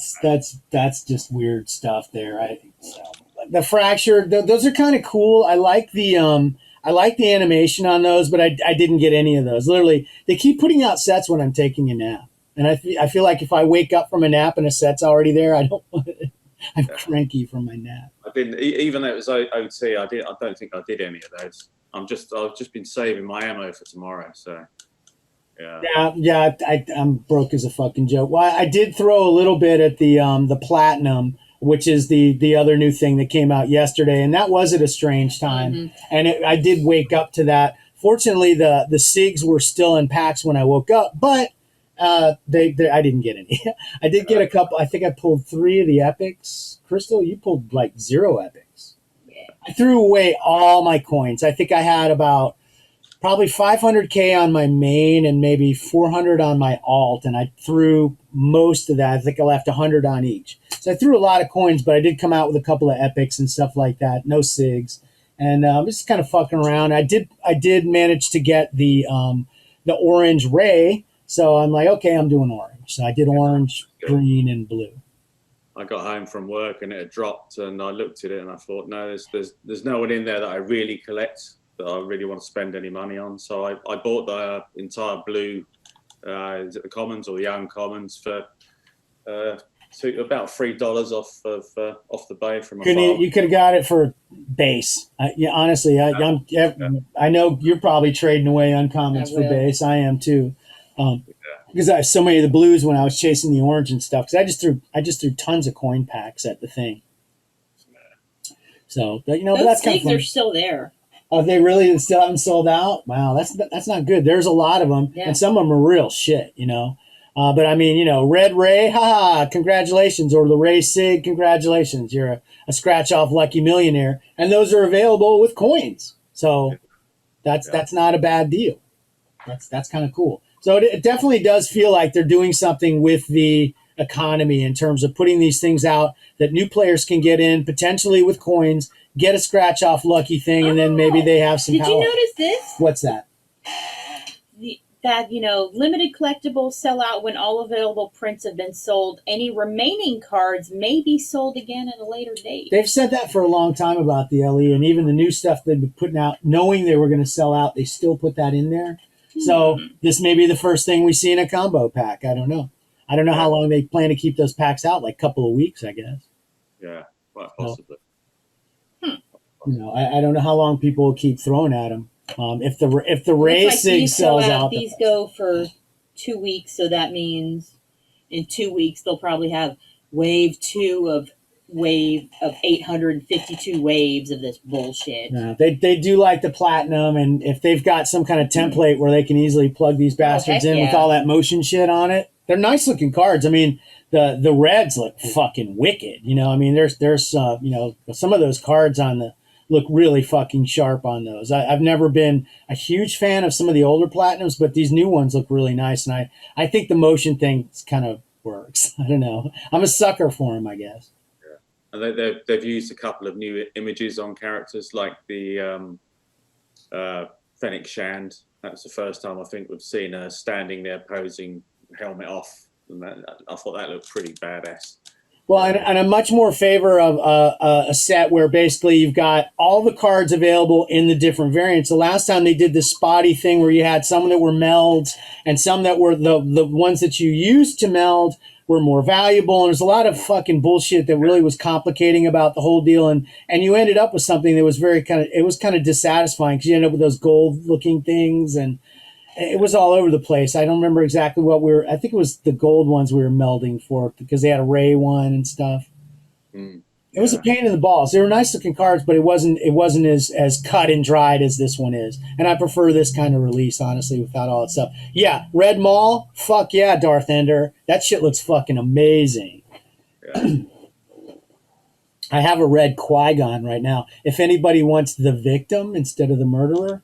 Speaker 4: that's just weird stuff there. Right? So, the Fracture, those are kind of cool. I like the animation on those, but I didn't get any of those. Literally, they keep putting out sets when I'm taking a nap, and I feel like if I wake up from a nap and a set's already there, I don't want it. I'm cranky from my nap.
Speaker 5: I didn't, even though it was OT. I don't think I did any of those. I've just been saving my ammo for tomorrow. So, yeah.
Speaker 4: I'm broke as a fucking joke. Well, I did throw a little bit at the Platinum, which is the other new thing that came out yesterday, and that was at a strange time. Mm-hmm. And I did wake up to that. Fortunately, the SIGs were still in packs when I woke up, but. I didn't get any. I did get a couple. I think I pulled 3 of the epics. Crystal, you pulled like 0 epics. Yeah. I threw away all my coins. I think I had about probably 500K on my main and maybe 400 on my alt, and I threw most of that. I think I left 100 on each. So I threw a lot of coins, but I did come out with a couple of epics and stuff like that. No SIGs, and just kind of fucking around. I did manage to get the orange ray, so I'm like, okay, I'm doing orange. So I did orange, green, and blue.
Speaker 5: I got home from work and it had dropped, and I looked at it and I thought, no, there's no one in there that I really collect, that I really want to spend any money on. So I bought the entire blue, is it the commons or the uncommons, for about $3 off the bay from a farm.
Speaker 4: You could have got it for base. Yeah, honestly, I know you're probably trading away uncommons for base. I am too, because I have so many of the blues when I was chasing the orange and stuff. Because I just threw tons of coin packs at the thing. So but that's kind of fun.
Speaker 1: They're still there.
Speaker 4: Oh, they really still haven't sold out? Wow, that's not good. There's a lot of them, and some of them are real shit, But I mean, Red Ray, haha, congratulations, or the Ray Sig, congratulations. You're a scratch-off lucky millionaire, and those are available with coins. So that's not a bad deal. That's kind of cool. So it definitely does feel like they're doing something with the economy in terms of putting these things out that new players can get in, potentially with coins, get a scratch-off lucky thing, and then maybe they have some power.
Speaker 1: Did you notice this?
Speaker 4: What's that?
Speaker 1: That limited collectibles sell out when all available prints have been sold. Any remaining cards may be sold again at a later date.
Speaker 4: They've said that for a long time about the LE, and even the new stuff they've been putting out, knowing they were going to sell out, they still put that in there. So this may be the first thing we see in a combo pack. I don't know. I don't know how long they plan to keep those packs out, like a couple of weeks, I guess.
Speaker 5: Yeah, quite possibly.
Speaker 4: I don't know how long people will keep throwing at them. If the racing sells out,
Speaker 1: these go for 2 weeks, so that means in 2 weeks they'll probably have wave 852 waves of this bullshit.
Speaker 4: No, they do like the platinum, and if they've got some kind of template where they can easily plug these bastards in with all that motion shit on it, they're nice looking cards. I mean, the reds look fucking wicked. I mean, there's some of those cards on the look really fucking sharp on those. I've never been a huge fan of some of the older platinums, but these new ones look really nice, and I think the motion thing kind of works. I don't know. I'm a sucker for them, I guess.
Speaker 5: Yeah, and they've used a couple of new images on characters, like the Fennec Shand. That's the first time I think we've seen her standing there posing, helmet off, and I thought that looked pretty badass.
Speaker 4: Well, and I'm much more favor of a set where basically you've got all the cards available in the different variants. The last time they did the spotty thing where you had some that were melds and some that were the ones that you used to meld were more valuable. And there's a lot of fucking bullshit that really was complicating about the whole deal. And you ended up with something that was kind of dissatisfying because you ended up with those gold looking things, and it was all over the place. I don't remember exactly what I think it was the gold ones we were melding for because they had a Ray one and stuff. It was a pain in the balls. They were nice looking cards, but it wasn't as cut and dried as this one is. And I prefer this kind of release, honestly, without all that stuff. Yeah, Red Maul, fuck yeah, Darth Ender. That shit looks fucking amazing. Yeah. I have a red Qui-Gon right now. If anybody wants the victim instead of the murderer,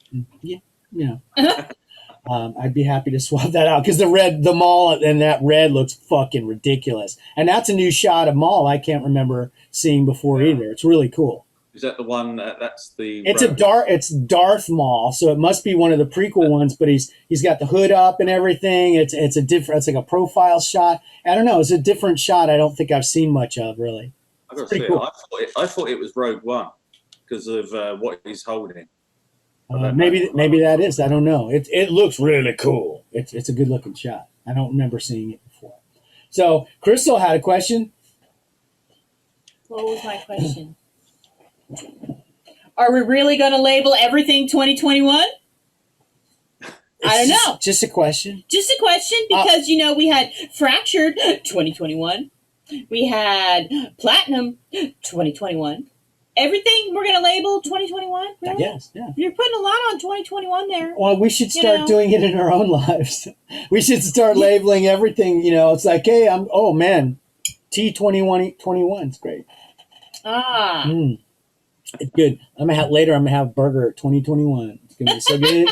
Speaker 4: I'd be happy to swap that out because the Maul and that red looks fucking ridiculous. And that's a new shot of Maul I can't remember seeing before either. It's really cool.
Speaker 5: Is that the one that's the?
Speaker 4: It's Darth Maul, so it must be one of the prequel ones. But he's got the hood up and everything. It's like a profile shot. I don't know. It's a different shot. I don't think I've seen much of really.
Speaker 5: I got to say, cool. I thought it was Rogue One because of what he's holding.
Speaker 4: Maybe that is. I don't know. It looks really cool. It's a good looking shot. I don't remember seeing it before. So Crystal had a question.
Speaker 1: What was my question? Are we really going to label everything 2021? I don't know.
Speaker 4: Just a question.
Speaker 1: Just a question because we had Fractured 2021. We had Platinum 2021. Everything we're going to label 2021? Really?
Speaker 4: Yes, yeah.
Speaker 1: You're putting a lot on 2021 there.
Speaker 4: Well, we should start doing it in our own lives. We should start labeling everything, it's like, hey, T21 is great. It's good. I'm gonna have burger 2021. It's gonna be so good.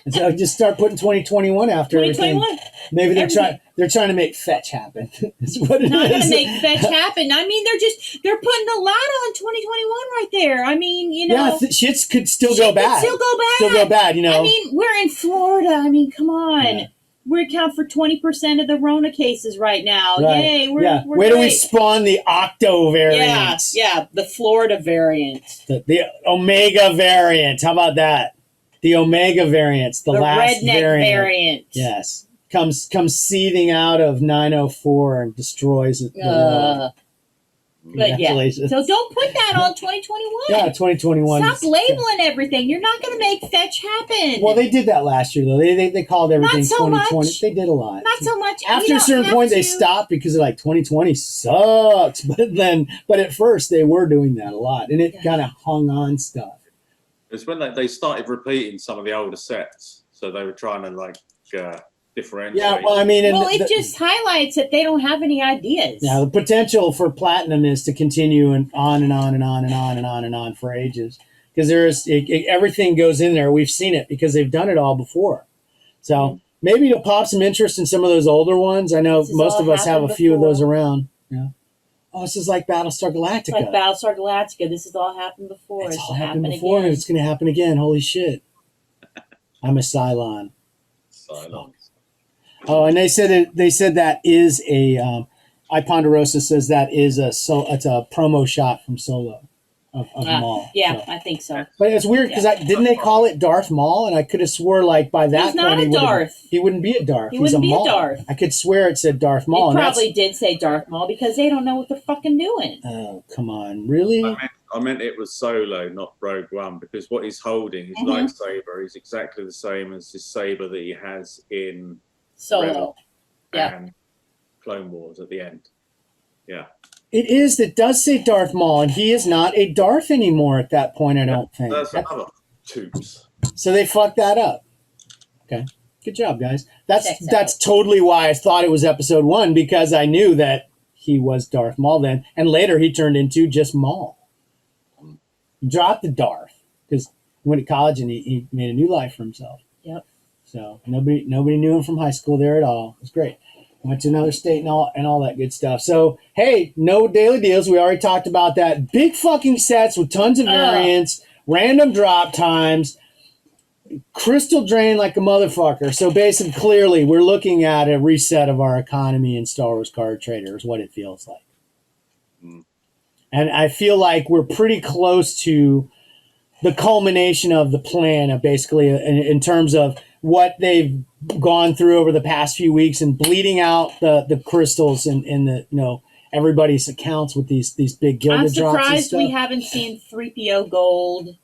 Speaker 4: And so I just start putting 2021 after everything.
Speaker 1: 2021.
Speaker 4: Maybe they're trying to make fetch happen. That's what it
Speaker 1: Not
Speaker 4: is.
Speaker 1: gonna make fetch happen. I mean, they're putting a lot on 2021 right there. I mean, you know,
Speaker 4: shits could still go bad.
Speaker 1: Still go bad.
Speaker 4: Still go bad. You know.
Speaker 1: I mean, we're in Florida. I mean, come on.
Speaker 4: Yeah.
Speaker 1: We account for 20% of the Rona cases right now.
Speaker 4: Right.
Speaker 1: Yay, we're
Speaker 4: Where do we
Speaker 1: great.
Speaker 4: spawn the octo variant?
Speaker 1: Yeah, the Florida variant.
Speaker 4: The Omega variant. How about that? The Omega variants, the last
Speaker 1: redneck variant.
Speaker 4: Yes. Comes seething out of 904 and destroys the world.
Speaker 1: But yeah,
Speaker 4: Congratulations.
Speaker 1: so don't put that on 2021.
Speaker 4: Yeah, 2021.
Speaker 1: Stop labeling everything. You're not going to make fetch happen.
Speaker 4: Well, they did that last year, though. They called everything
Speaker 1: Not so
Speaker 4: 2020.
Speaker 1: much.
Speaker 4: They did a lot.
Speaker 1: Not so much.
Speaker 4: After a certain point, they stopped because they're like, 2020 sucks. But at first, they were doing that a lot. And it kind of hung on stuff.
Speaker 5: It's when they started repeating some of the older sets. So they were trying to differentiate.
Speaker 4: Yeah, well, I mean...
Speaker 1: it just highlights that they don't have any ideas.
Speaker 4: Yeah, the potential for Platinum is to continue and on and on and on and on and on and on for ages. Because everything goes in there. We've seen it because they've done it all before. So maybe to pop some interest in some of those older ones. I know most of us have a few of those around. Yeah. Oh, this is like Battlestar Galactica.
Speaker 1: It's like Battlestar Galactica. This has all happened before.
Speaker 4: It's all happened before, and it's going to happen again. Holy shit! I'm a Cylon. Oh, and they said that is a. Ponderosa says that is it's a promo shot from Solo of Maul.
Speaker 1: Yeah,
Speaker 4: so.
Speaker 1: I think so.
Speaker 4: But it's weird because didn't they call it Darth Maul? And I could have swore like by that point he wouldn't be a Darth. He's a Maul.
Speaker 1: Darth.
Speaker 4: I could swear it said Darth Maul.
Speaker 1: It probably did say Darth Maul because they don't know what they're fucking doing.
Speaker 4: Oh, come on, really?
Speaker 5: I meant it was Solo, not Rogue One, because what he's holding, his lightsaber, is exactly the same as his saber that he has in
Speaker 1: Solo.
Speaker 5: And Clone Wars at the end. Yeah.
Speaker 4: It is. That does say Darth Maul, and he is not a Darth anymore at that point, I don't think.
Speaker 5: That's another tubes.
Speaker 4: So they fucked that up. Okay. Good job, guys. That's totally why I thought it was episode 1, because I knew that he was Darth Maul then, and later he turned into just Maul. He dropped the Darth because he went to college and he made a new life for himself.
Speaker 1: Yep.
Speaker 4: So nobody knew him from high school there at all. It was great. Went to another state and all that good stuff. So, hey, no daily deals. We already talked about that. Big fucking sets with tons of variants, random drop times, crystal drain like a motherfucker. So basically, clearly, we're looking at a reset of our economy in Star Wars card trader is what it feels like. And I feel like we're pretty close to the culmination of the plan of basically in terms of what they've gone through over the past few weeks and bleeding out the crystals in the everybody's accounts with these big gilded drops. I'm surprised
Speaker 1: we haven't seen 3PO gold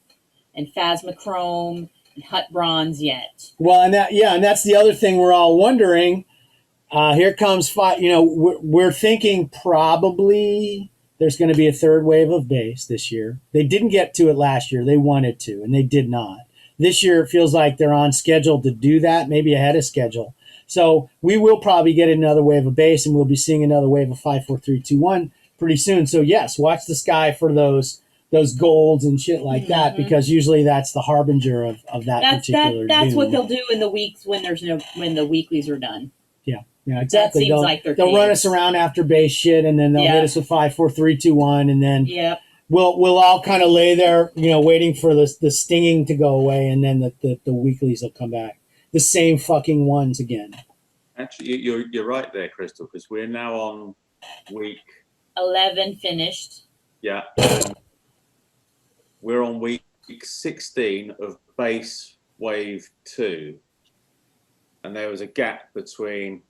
Speaker 1: and Phasmochrome and Hut bronze yet.
Speaker 4: Well, and that's the other thing we're all wondering. Here comes we're thinking probably there's going to be a third wave of base this year. They didn't get to it last year. They wanted to, and they did not. This year, it feels like they're on schedule to do that, maybe ahead of schedule. So we will probably get another wave of base, and we'll be seeing another wave of 5, 4, 3, 2, 1 pretty soon. So yes, watch the sky for those golds and shit like that, because usually that's the harbinger of that particular.
Speaker 1: That's what they'll do in the weeks when the weeklies are done.
Speaker 4: Yeah, exactly.
Speaker 1: That seems like
Speaker 4: they'll run us around after base shit, and then they'll hit us with 5, 4, 3, 2, 1, and then we'll all kind of lay there, waiting for the stinging to go away, and then the weeklies will come back. The same fucking ones again.
Speaker 5: Actually, you're right there, Crystal, because we're now on week
Speaker 1: 11 finished.
Speaker 5: Yeah, we're on week 16 of base wave 2, and there was a gap between.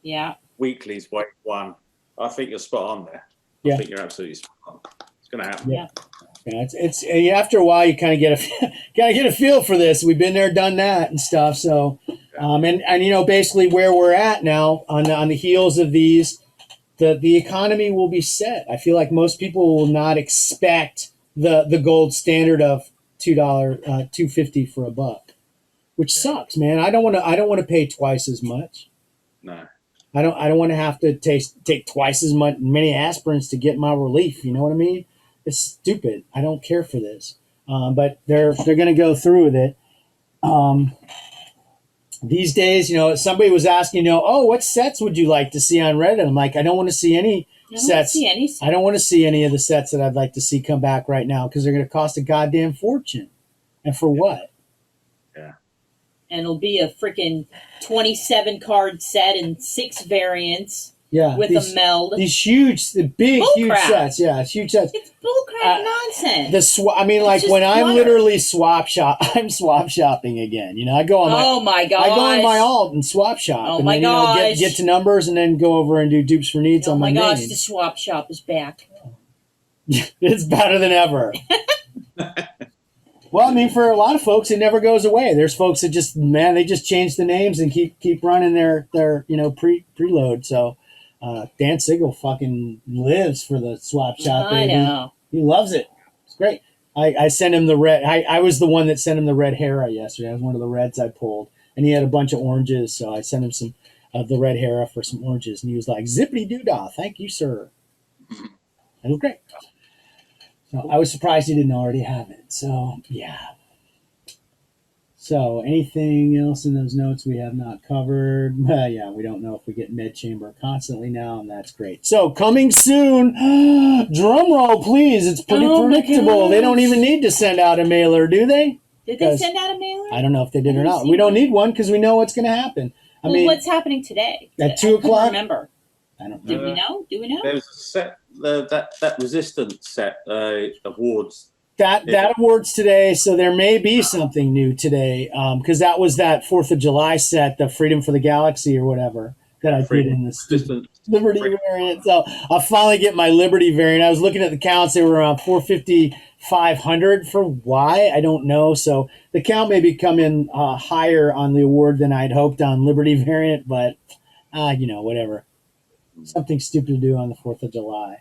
Speaker 1: Yeah.
Speaker 5: Weekly's wave 1. I think you're spot on there. I think you're absolutely spot on. It's going to happen.
Speaker 1: Yeah.
Speaker 4: It's after a while you kind of get a feel for this. We've been there, done that, and stuff. So, and basically where we're at now on the heels of these, the economy will be set. I feel like most people will not expect the gold standard of $2.50 for $1, which sucks, man. I don't want to pay twice as much.
Speaker 5: No.
Speaker 4: I don't want to have to take twice as many aspirins to get my relief. You know what I mean? It's stupid. I don't care for this. but they're going to go through with it. These days, somebody was asking, oh, what sets would you like to see on Reddit? I'm like, I don't want to see any sets. I don't want to see any of the sets that I'd like to see come back right now because they're going to cost a goddamn fortune. And for what?
Speaker 5: Yeah.
Speaker 1: And it'll be a freaking 27 card set and 6 variants.
Speaker 4: Yeah,
Speaker 1: with a meld.
Speaker 4: These huge sets. Yeah, it's huge sets.
Speaker 1: It's bullcrap nonsense.
Speaker 4: When I'm literally swap shopping again. I go on
Speaker 1: my gosh.
Speaker 4: I go on my alt and swap shop.
Speaker 1: Oh
Speaker 4: and
Speaker 1: my
Speaker 4: then,
Speaker 1: gosh.
Speaker 4: Get to numbers and then go over and do dupes for needs on my
Speaker 1: gosh,
Speaker 4: main.
Speaker 1: the swap shop is back.
Speaker 4: It's better than ever. Well, for a lot of folks, it never goes away. There's folks that they just change the names and keep running their preload. So. Dan Siegel fucking lives for the swap shop, baby.
Speaker 1: I know.
Speaker 4: He loves it. It's great. I sent him the red. I was the one that sent him the red Hera yesterday. I was one of the reds I pulled. And he had a bunch of oranges, so I sent him some of the red Hera for some oranges. And he was like, zippity doo-dah. Thank you, sir. It was great. So I was surprised he didn't already have it. So, yeah. So, anything else in those notes we have not covered? Yeah, we don't know if we get med chamber constantly now, and that's great. So, coming soon, drum roll, please. It's pretty predictable. They don't even need to send out a mailer, do they?
Speaker 1: Did they send out a mailer?
Speaker 4: I don't know if they did or not. We don't need one because we know what's going to happen.
Speaker 1: What's happening today?
Speaker 4: At 2 o'clock?
Speaker 1: I remember.
Speaker 4: I don't
Speaker 1: know. Do we know?
Speaker 5: There's a set, that resistance set awards.
Speaker 4: That awards today, so there may be something new today, because that was that 4th of July set, the Freedom for the Galaxy or whatever, that I did in the Liberty variant. So I'll finally get my Liberty variant. I was looking at the counts. They were around 450, 500 for why? I don't know. So the count may be coming higher on the award than I'd hoped on Liberty variant, but, whatever. Something stupid to do on the 4th of July.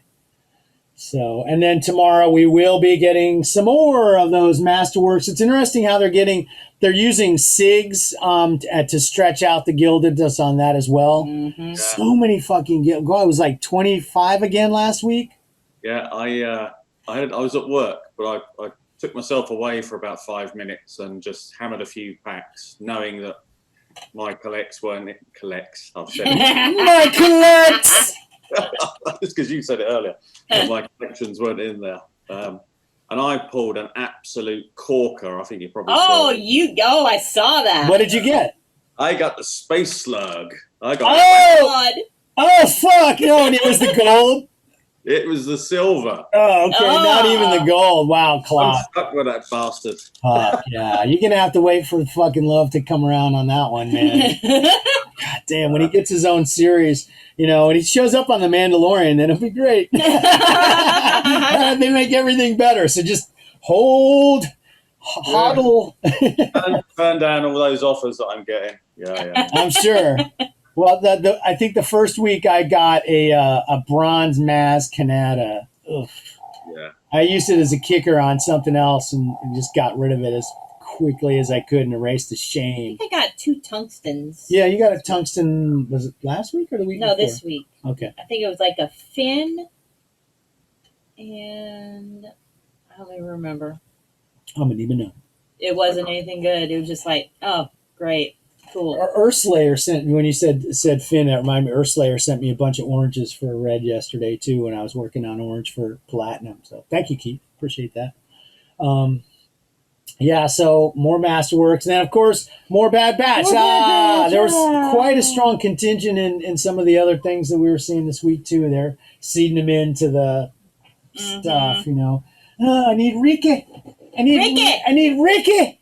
Speaker 4: So, and then tomorrow we will be getting some more of those masterworks. It's interesting how they're using SIGs to stretch out the gildedness on that as well.
Speaker 1: Mm-hmm.
Speaker 4: So many fucking I was like 25 again last week.
Speaker 5: Yeah, I was at work, but I took myself away for about 5 minutes and just hammered a few packs, knowing that my collects weren't collects. I've said it.
Speaker 4: My collects.
Speaker 5: Just because you said it earlier, that my collections weren't in there. And I pulled an absolute corker. I think you probably saw it.
Speaker 1: I saw that.
Speaker 4: What did you get?
Speaker 5: I got the Space Slug. I got
Speaker 4: Oh, fuck. No, and it was the gold?
Speaker 5: It was the silver.
Speaker 4: Oh, okay. Not even the gold. Wow, Cloud.
Speaker 5: I'm stuck with that bastard.
Speaker 4: Yeah, you're going to have to wait for the fucking love to come around on that one, man. God damn, when he gets his own series, and he shows up on The Mandalorian, then it'll be great. They make everything better. So just hodl.
Speaker 5: Turn down all those offers that I'm getting. Yeah.
Speaker 4: I'm sure. Well, I think the first week I got a bronze Maz Kanata. Ugh.
Speaker 5: Yeah.
Speaker 4: I used it as a kicker on something else and just got rid of it as quickly as I could and erased the shame.
Speaker 1: I got 2 tungstens.
Speaker 4: Yeah, you got a tungsten. Was it last week or the week before?
Speaker 1: No, this week.
Speaker 4: Okay.
Speaker 1: I think it was like a fin, and I don't even remember.
Speaker 4: I don't even know.
Speaker 1: It wasn't anything good. It was just like, oh, great, cool.
Speaker 4: Earthslayer sent me, when you said Finn, that reminded me, Earthslayer sent me a bunch of oranges for red yesterday too when I was working on orange for platinum. So thank you, Keith. Appreciate that. Yeah, so more masterworks. And then, of course, more Bad Batch. There was quite a strong contingent in some of the other things that we were seeing this week, too. They're seeding them into the stuff, I need Ricky. I need Ricky.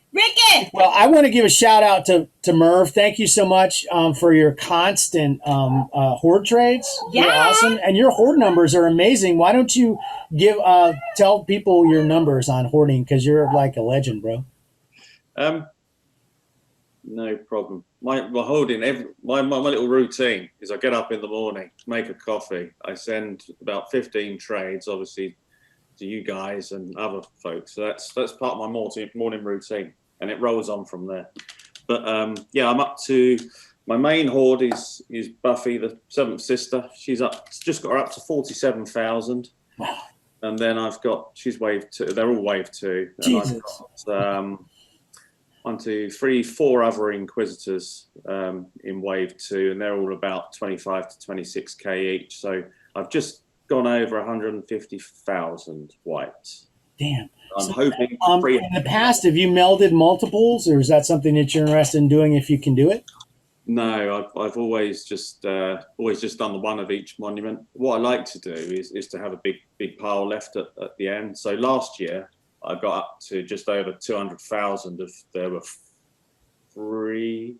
Speaker 4: Well, I want to give a shout out to Merv. Thank you so much for your constant hoard trades.
Speaker 1: Yeah.
Speaker 4: You're awesome. And your hoard numbers are amazing. Why don't you tell people your numbers on hoarding? Because you're like a legend, bro.
Speaker 5: No problem. My hoarding, my little routine is I get up in the morning, make a coffee. I send about 15 trades, obviously, to you guys and other folks. So that's part of my morning routine, and it rolls on from there. But I'm up to my main hoard is Buffy, the 7th sister. She's just got her up to 47,000. and then I've got, she's wave 2. They're all wave 2. And
Speaker 4: Jesus.
Speaker 5: I've got 1, 2, 3, 4 other Inquisitors in wave 2, and they're all about 25 to 26k each. So I've just gone over 150,000 white.
Speaker 4: Damn.
Speaker 5: I'm
Speaker 4: So,
Speaker 5: hoping
Speaker 4: in the past, have you melded multiples, or is that something that you're interested in doing if you can do it?
Speaker 5: No, I've always just done the one of each monument. What I like to do is to have a big pile left at the end. So last year I got up to just over 200,000 of, there were three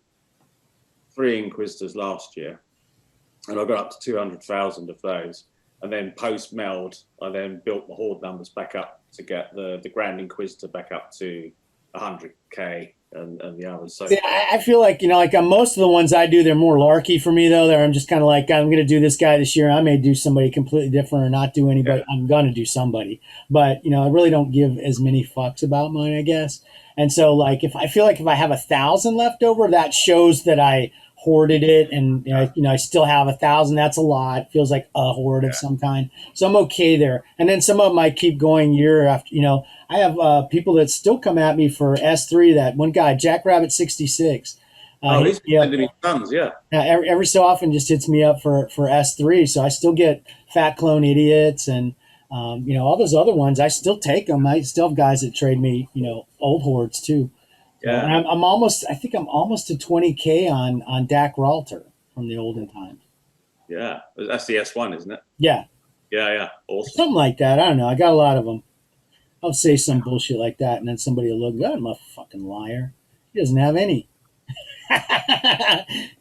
Speaker 5: Inquisitors last year, and I got up to 200,000 of those. And then post meld, I then built the horde numbers back up to get the Grand Inquisitor back up to 100k and the others. So
Speaker 4: Yeah, I feel like, like on most of the ones I do, they're more larky for me though. I'm just kind of like, I'm going to do this guy this year. I may do somebody completely different or not do anybody.
Speaker 5: Yeah.
Speaker 4: I'm going to do somebody, but I really don't give as many fucks about mine, I guess. And so like, if I feel like if I have 1,000 left over, that shows that I hoarded it, and I still have 1,000. That's a lot. It feels like a hoard of some kind. So I'm okay there. And then some of them I keep going year after. I have people that still come at me for S3. That one guy, Jackrabbit 66.
Speaker 5: he's sending me tons, yeah.
Speaker 4: Every so often just hits me up for S3. So I still get Fat Clone Idiots and all those other ones. I still take them. I still have guys that trade me old hordes too.
Speaker 5: Yeah.
Speaker 4: And I think I'm almost to 20k on Dak Ralter from the olden times.
Speaker 5: Yeah, that's the S1, isn't it?
Speaker 4: Yeah,
Speaker 5: Yeah, awesome.
Speaker 4: something like that. I don't know. I got a lot of them. I'll say some bullshit like that, and then somebody will look, I'm a fucking liar. He doesn't have any.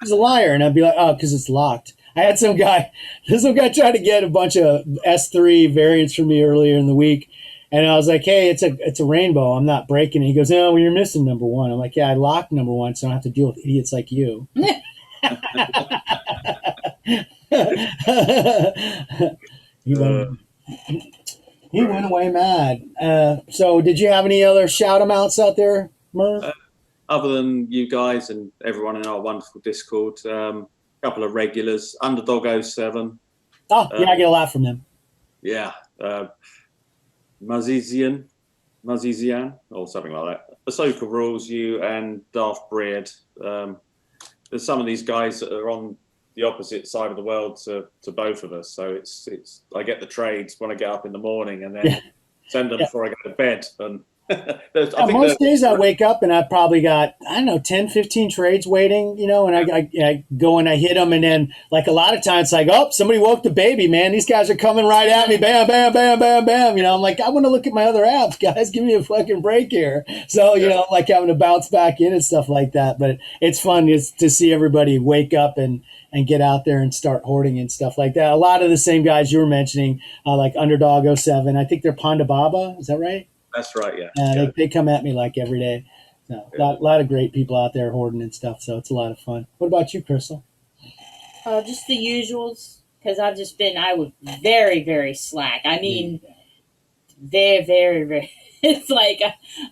Speaker 4: He's a liar. And I'd be like, oh, because it's locked. I had some guy trying to get a bunch of S3 variants from me earlier in the week. And I was like, hey, it's a rainbow. I'm not breaking it. He goes, oh, well, you're missing number 1. I'm like, yeah, I locked number 1, so I don't have to deal with idiots like you. He went away mad. So did you have any other shout them outs out there, Merv?
Speaker 5: Other than you guys and everyone in our wonderful Discord, a couple of regulars, Underdog 07.
Speaker 4: Oh, yeah, I get a lot from them.
Speaker 5: Yeah. Mazizian, or something like that. Ahsoka rules you, and Darth Breed. There's some of these guys that are on the opposite side of the world to both of us. So it's I get the trades when I get up in the morning, and then send them before I go to bed. And
Speaker 4: most days I wake up and I probably got, 10, 15 trades waiting, and I go and I hit them. And then like a lot of times like, oh, somebody woke the baby, man. These guys are coming right at me. Bam, bam, bam, bam, bam. I'm like, I want to look at my other apps, guys. Give me a fucking break here. So, I'm like having to bounce back in and stuff like that. But it's fun to see everybody wake up and get out there and start hoarding and stuff like that. A lot of the same guys you were mentioning, like Underdog 07. I think they're Ponda Baba. Is that right?
Speaker 5: That's right, yeah.
Speaker 4: They come at me like every day. So, a lot of great people out there hoarding and stuff. So it's a lot of fun. What about you, Crystal?
Speaker 1: Just the usuals, because I was very, very slack. I mean, very, very, very. It's like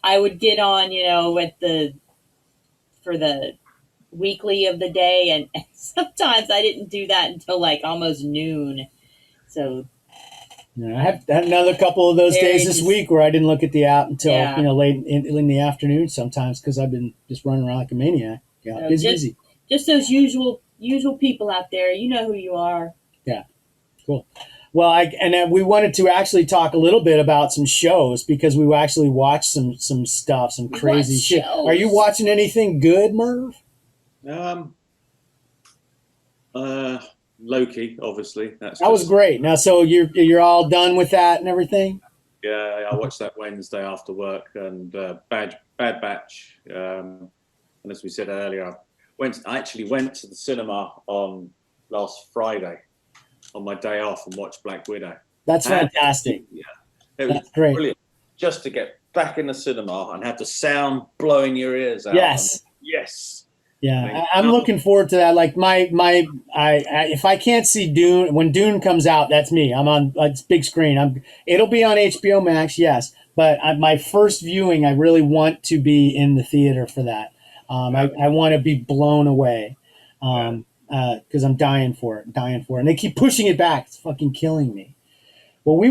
Speaker 1: I would get on, for the weekly of the day, and sometimes I didn't do that until like almost noon. So.
Speaker 4: Yeah, I had another couple of those days this week where I didn't look at the app until late in the afternoon sometimes, because I've been just running around like a maniac. Yeah, it's easy.
Speaker 1: Just those usual people out there. You know who you are.
Speaker 4: Yeah, cool. Well, we wanted to actually talk a little bit about some shows, because we actually watched some stuff, some crazy shit.
Speaker 1: Shows?
Speaker 4: Are you watching anything good, Merv?
Speaker 5: Loki, obviously.
Speaker 4: That was great. Now, so you're all done with that and everything?
Speaker 5: Yeah, I watched that Wednesday after work, and Bad Batch. And as we said earlier, I actually went to the cinema on last Friday on my day off and watched Black Widow.
Speaker 4: That's fantastic.
Speaker 5: It was
Speaker 4: great.
Speaker 5: Brilliant. Just to get back in the cinema and have the sound blowing your ears out.
Speaker 4: Yes.
Speaker 5: Yes.
Speaker 4: Yeah, I'm looking forward to that. Like if I can't see Dune, when Dune comes out, that's me. I'm on it's big screen. It'll be on HBO Max, yes. But my first viewing, I really want to be in the theater for that. I want to be blown away, because I'm dying for it. And they keep pushing it back. It's fucking killing me. Well, we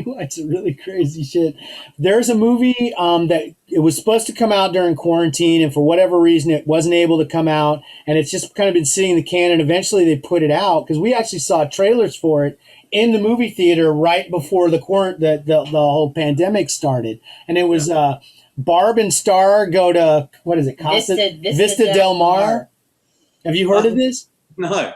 Speaker 4: watch some really crazy shit. There's a movie that it was supposed to come out during quarantine, and for whatever reason, it wasn't able to come out, and it's just kind of been sitting in the can. And eventually, they put it out because we actually saw trailers for it in the movie theater right before the whole pandemic started, and it was Barb and Star go to what is it? Vista Del Mar. Have you heard of this?
Speaker 5: No.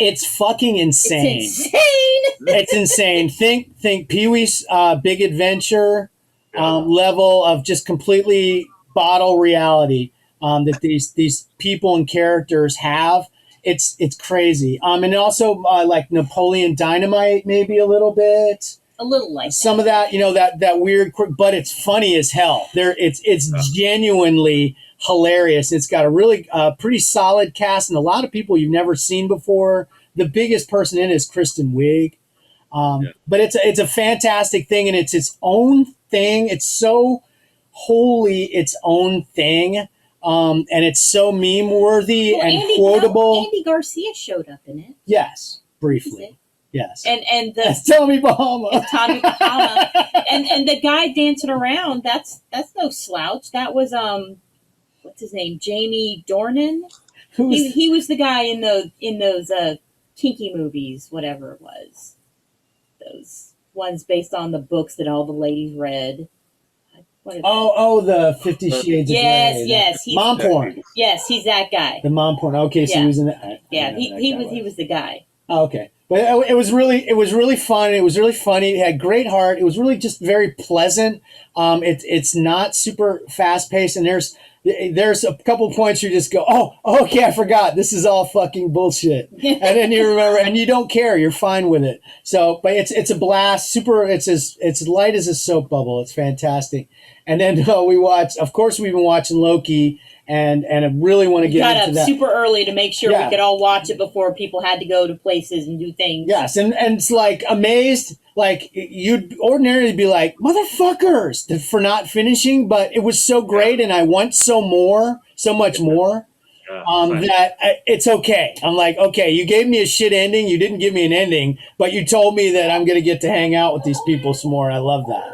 Speaker 4: It's fucking insane.
Speaker 1: It's insane.
Speaker 4: It's insane. Think Pee-wee's Big Adventure level of just completely bottle reality that these people and characters have. It's crazy. And also like Napoleon Dynamite, maybe a little bit.
Speaker 1: A little like
Speaker 4: some of that, that weird, but it's funny as hell. It's genuinely hilarious. It's got a really pretty solid cast and a lot of people you've never seen before. The biggest person in it is Kristen Wiig. But it's a fantastic thing, and it's its own thing. It's so wholly its own thing, and it's so meme worthy and quotable.
Speaker 1: Andy Garcia showed up in it.
Speaker 4: Yes, briefly. Yes.
Speaker 1: And the
Speaker 4: that's Tommy Bahama.
Speaker 1: Tommy Bahama. and the guy dancing around, that's no slouch. That was what's his name? Jamie Dornan. He was the guy in those kinky movies, whatever it was. Those ones based on the books that all the ladies read.
Speaker 4: The 50 Shades of Grey.
Speaker 1: Yes.
Speaker 4: Mom porn.
Speaker 1: Yes, he's that guy.
Speaker 4: The mom porn. Okay, so he was in that.
Speaker 1: He was the guy.
Speaker 4: Oh, okay. But it was really fun. It was really funny. It had great heart. It was really just very pleasant. It's not super fast paced, and there's a couple points you just go, oh, okay, I forgot. This is all fucking bullshit. And then you remember, and you don't care. You're fine with it. So, but it's a blast. It's light as a soap bubble. It's fantastic. And then we've been watching Loki. And I really want to get into that.
Speaker 1: Got up super early to make sure we could all watch it before people had to go to places and do things.
Speaker 4: Yes, and it's like amazed, like you'd ordinarily be like, motherfuckers, for not finishing, but it was so great and I want so much more, that it's okay. I'm like, okay, you gave me a shit ending, you didn't give me an ending, but you told me that I'm going to get to hang out with these people some more, and I love that.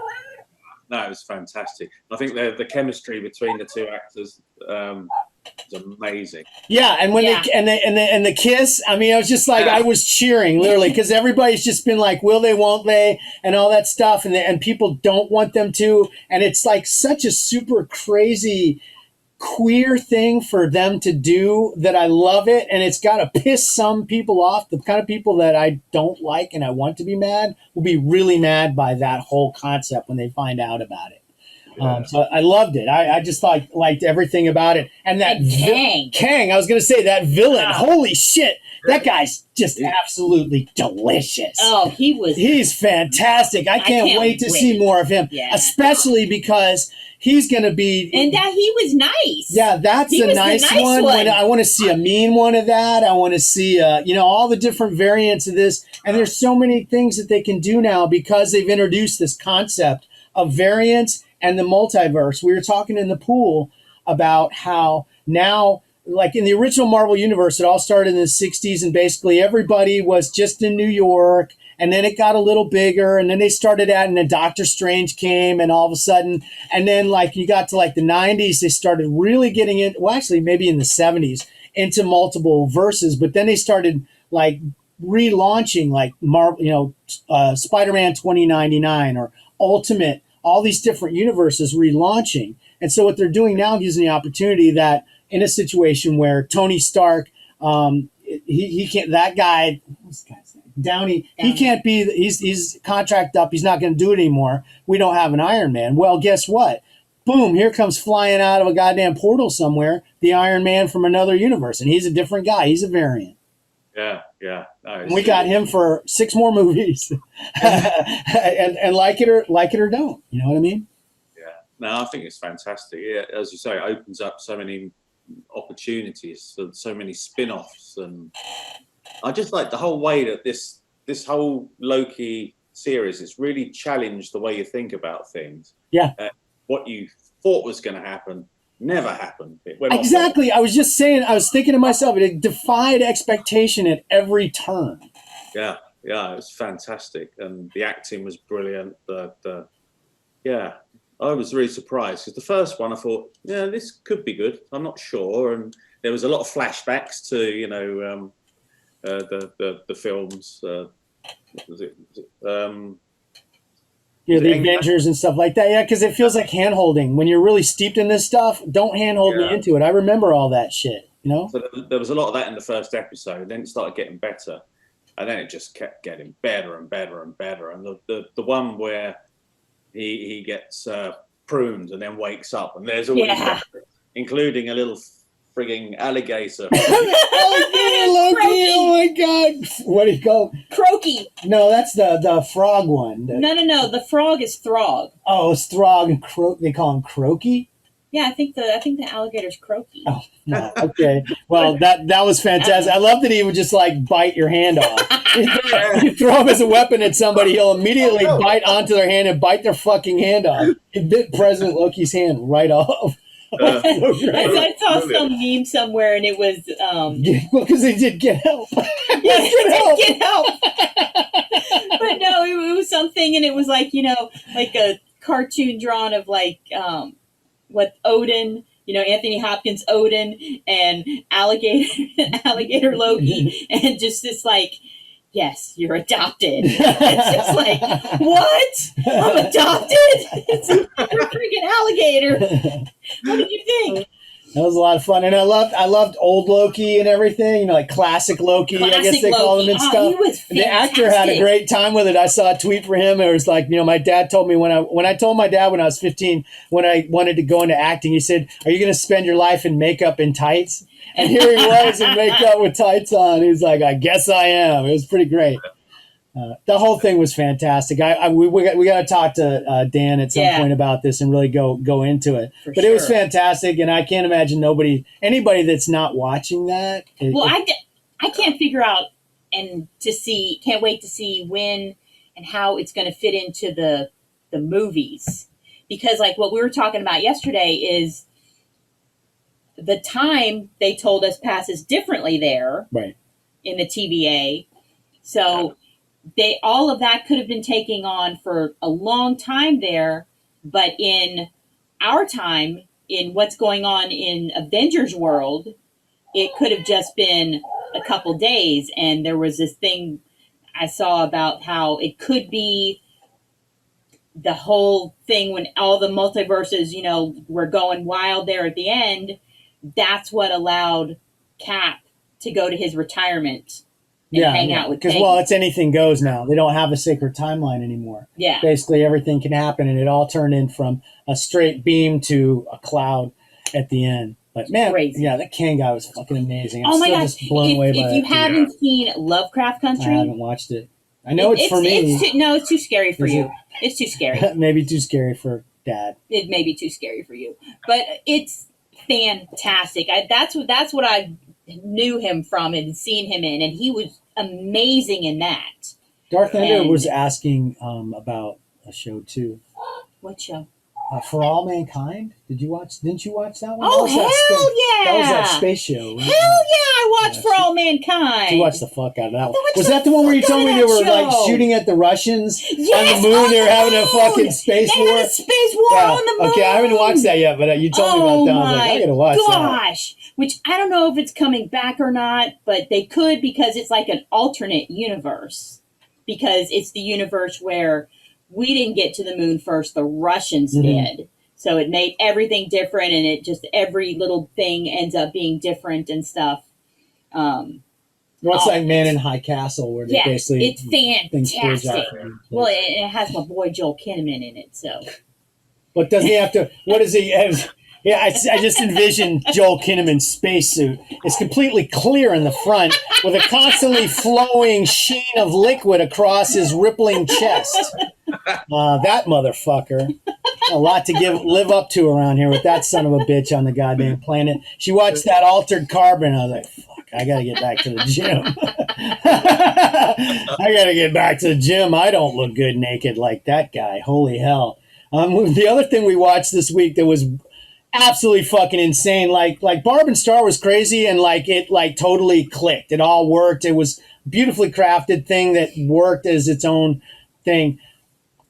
Speaker 5: No, it was fantastic. I think the chemistry between the two actors is amazing.
Speaker 4: Yeah, and when the kiss, I mean, I was just like, I was cheering literally because everybody's just been like, will they, won't they, and all that stuff, and people don't want them to, and it's like such a super crazy queer thing for them to do that I love it, and it's got to piss some people off. The kind of people that I don't like and I want to be mad will be really mad by that whole concept when they find out about it. So I loved it. I just liked everything about it. And that Kang, I was going to say that villain. Holy shit. That guy's just absolutely delicious.
Speaker 1: Oh, he's
Speaker 4: fantastic. I can't wait to see more of him, especially because he's going to be...
Speaker 1: And he was nice.
Speaker 4: Yeah, that's the nice one. I want to see a mean one of that. I want to see, all the different variants of this. And there's so many things that they can do now because they've introduced this concept of variants and the multiverse. We were talking in the pool about how now, like in the original Marvel Universe, it all started in the 60s and basically everybody was just in New York. And then it got a little bigger, and then they started adding, and Doctor Strange came, and all of a sudden, and then like you got to like the 90s, they started really getting in, well, actually maybe in the 70s, into multiple verses, but then they started like relaunching like Marvel, Spider-Man 2099 or Ultimate, all these different universes relaunching. And so what they're doing now gives them the opportunity that in a situation where Tony Stark, he can't, that guy, what's the guy's name? Downey, he can't be, he's contract up, he's not going to do it anymore. We don't have an Iron Man. Well, guess what? Boom, here comes flying out of a goddamn portal somewhere, the Iron Man from another universe, and he's a different guy. He's a variant.
Speaker 5: Yeah.
Speaker 4: We got him for 6 more movies. and like it or don't. You know what I mean?
Speaker 5: Yeah. No, I think it's fantastic. Yeah, as you say, it opens up so many opportunities for so many spin-offs, and I just like the whole way that this whole Loki series has really challenged the way you think about things.
Speaker 4: Yeah.
Speaker 5: What you thought was going to happen never happened. It went
Speaker 4: exactly. I was thinking to myself, it defied expectation at every turn.
Speaker 5: Yeah. Yeah, it was fantastic, and the acting was brilliant. Yeah, I was really surprised because the first one I thought, yeah, this could be good. I'm not sure, and there was a lot of flashbacks to the films. What was it?
Speaker 4: Yeah, the
Speaker 5: Endgame?
Speaker 4: Avengers and stuff like that. Yeah, because it feels like hand holding. When you're really steeped in this stuff, don't hand hold me
Speaker 5: Yeah.
Speaker 4: into it. I remember all that shit, you know?
Speaker 5: So there was a lot of that in the first episode. Then it started getting better, and then it just kept getting better and better and better. And the one where he gets pruned and then wakes up, and there's always including a little frigging alligator.
Speaker 4: Alligator Loki, oh my god. What do you call
Speaker 1: Croaky.
Speaker 4: No, that's the frog one.
Speaker 1: No. The frog is Throg.
Speaker 4: Oh, it's Throg and they call him Croaky?
Speaker 1: Yeah, I think the alligator's Croaky.
Speaker 4: Oh, no. Okay. Well, that was fantastic. I love that he would just like bite your hand off. You throw him as a weapon at somebody, he'll immediately bite onto their hand and bite their fucking hand off. He bit President Loki's hand right off.
Speaker 1: I saw some meme somewhere, and it was
Speaker 4: well, because they did get help.
Speaker 1: get help. But no, it was something, and it was like like a cartoon drawn of like what Odin, Anthony Hopkins Odin and alligator Loki, and just this like, yes, you're adopted. It's just like, what? I'm adopted? It's a freaking alligator. What did you think?
Speaker 4: That was a lot of fun, and I loved old Loki and everything. Like classic Loki, I guess they call him and stuff.
Speaker 1: He was
Speaker 4: the actor had a great time with it. I saw a tweet for him. It was like, my dad told me when I told my dad when I was 15 when I wanted to go into acting. He said, "Are you going to spend your life in makeup and tights?" And here he was in makeup with tights on. He was like, "I guess I am." It was pretty great. The whole thing was fantastic. We got to talk to Dan at some point about this and really go into it. But it was fantastic, and I can't imagine anybody that's not watching that.
Speaker 1: I can't figure out can't wait to see when and how it's going to fit into the movies, because like what we were talking about yesterday is the time they told us passes differently there,
Speaker 4: right, in
Speaker 1: the TVA. So. All of that could have been taking on for a long time there, but in our time, in what's going on in Avengers world, it could have just been a couple days. And there was this thing I saw about how it could be the whole thing when all the multiverses, were going wild there at the end. That's what allowed Cap to go to his retirement. Hang out with
Speaker 4: because it's anything goes now. They don't have a sacred timeline anymore.
Speaker 1: Yeah,
Speaker 4: basically everything can happen, and it all turned in from a straight beam to a cloud at the end. But man, that Kang guy was fucking amazing. I'm just blown away by it.
Speaker 1: If you haven't seen Lovecraft Country,
Speaker 4: I haven't watched it. I know it's for me.
Speaker 1: It's too scary for you. It's too scary.
Speaker 4: Maybe too scary for Dad.
Speaker 1: It may be too scary for you, but it's fantastic. That's what I knew him from and seen him in, and he was amazing in that.
Speaker 4: Darth Ender was asking about a show too.
Speaker 1: What show?
Speaker 4: For All Mankind. Didn't you watch that one?
Speaker 1: Oh, hell yeah!
Speaker 4: That was that space show.
Speaker 1: Hell yeah! I watched For All Mankind.
Speaker 4: You watched the fuck out of that one. Was that the one where you told me they were like shooting at the Russians on the moon? They were having a fucking space war.
Speaker 1: They had a space war on the moon.
Speaker 4: Okay, I haven't watched that yet, but you told me about that. I was like, I gotta watch that.
Speaker 1: Which I don't know if it's coming back or not, but they could, because it's like an alternate universe. Because it's the universe where we didn't get to the moon first, the Russians did. So it made everything different, and it just, every little thing ends up being different and stuff.
Speaker 4: It's like Man in High Castle, where they basically...
Speaker 1: it's fantastic. Well, it has my boy Joel Kinnaman in it, so...
Speaker 4: But does he have to... What does he have... Yeah, I just envision Joel Kinnaman's spacesuit. It's completely clear in the front with a constantly flowing sheen of liquid across his rippling chest. That motherfucker. A lot to live up to around here with that son of a bitch on the goddamn planet. She watched that Altered Carbon. I was like, fuck, I gotta get back to the gym. I don't look good naked like that guy. Holy hell. The other thing we watched this week that was absolutely fucking insane. Like Barb and Star was crazy, and like it like totally clicked. It all worked. It was a beautifully crafted thing that worked as its own thing.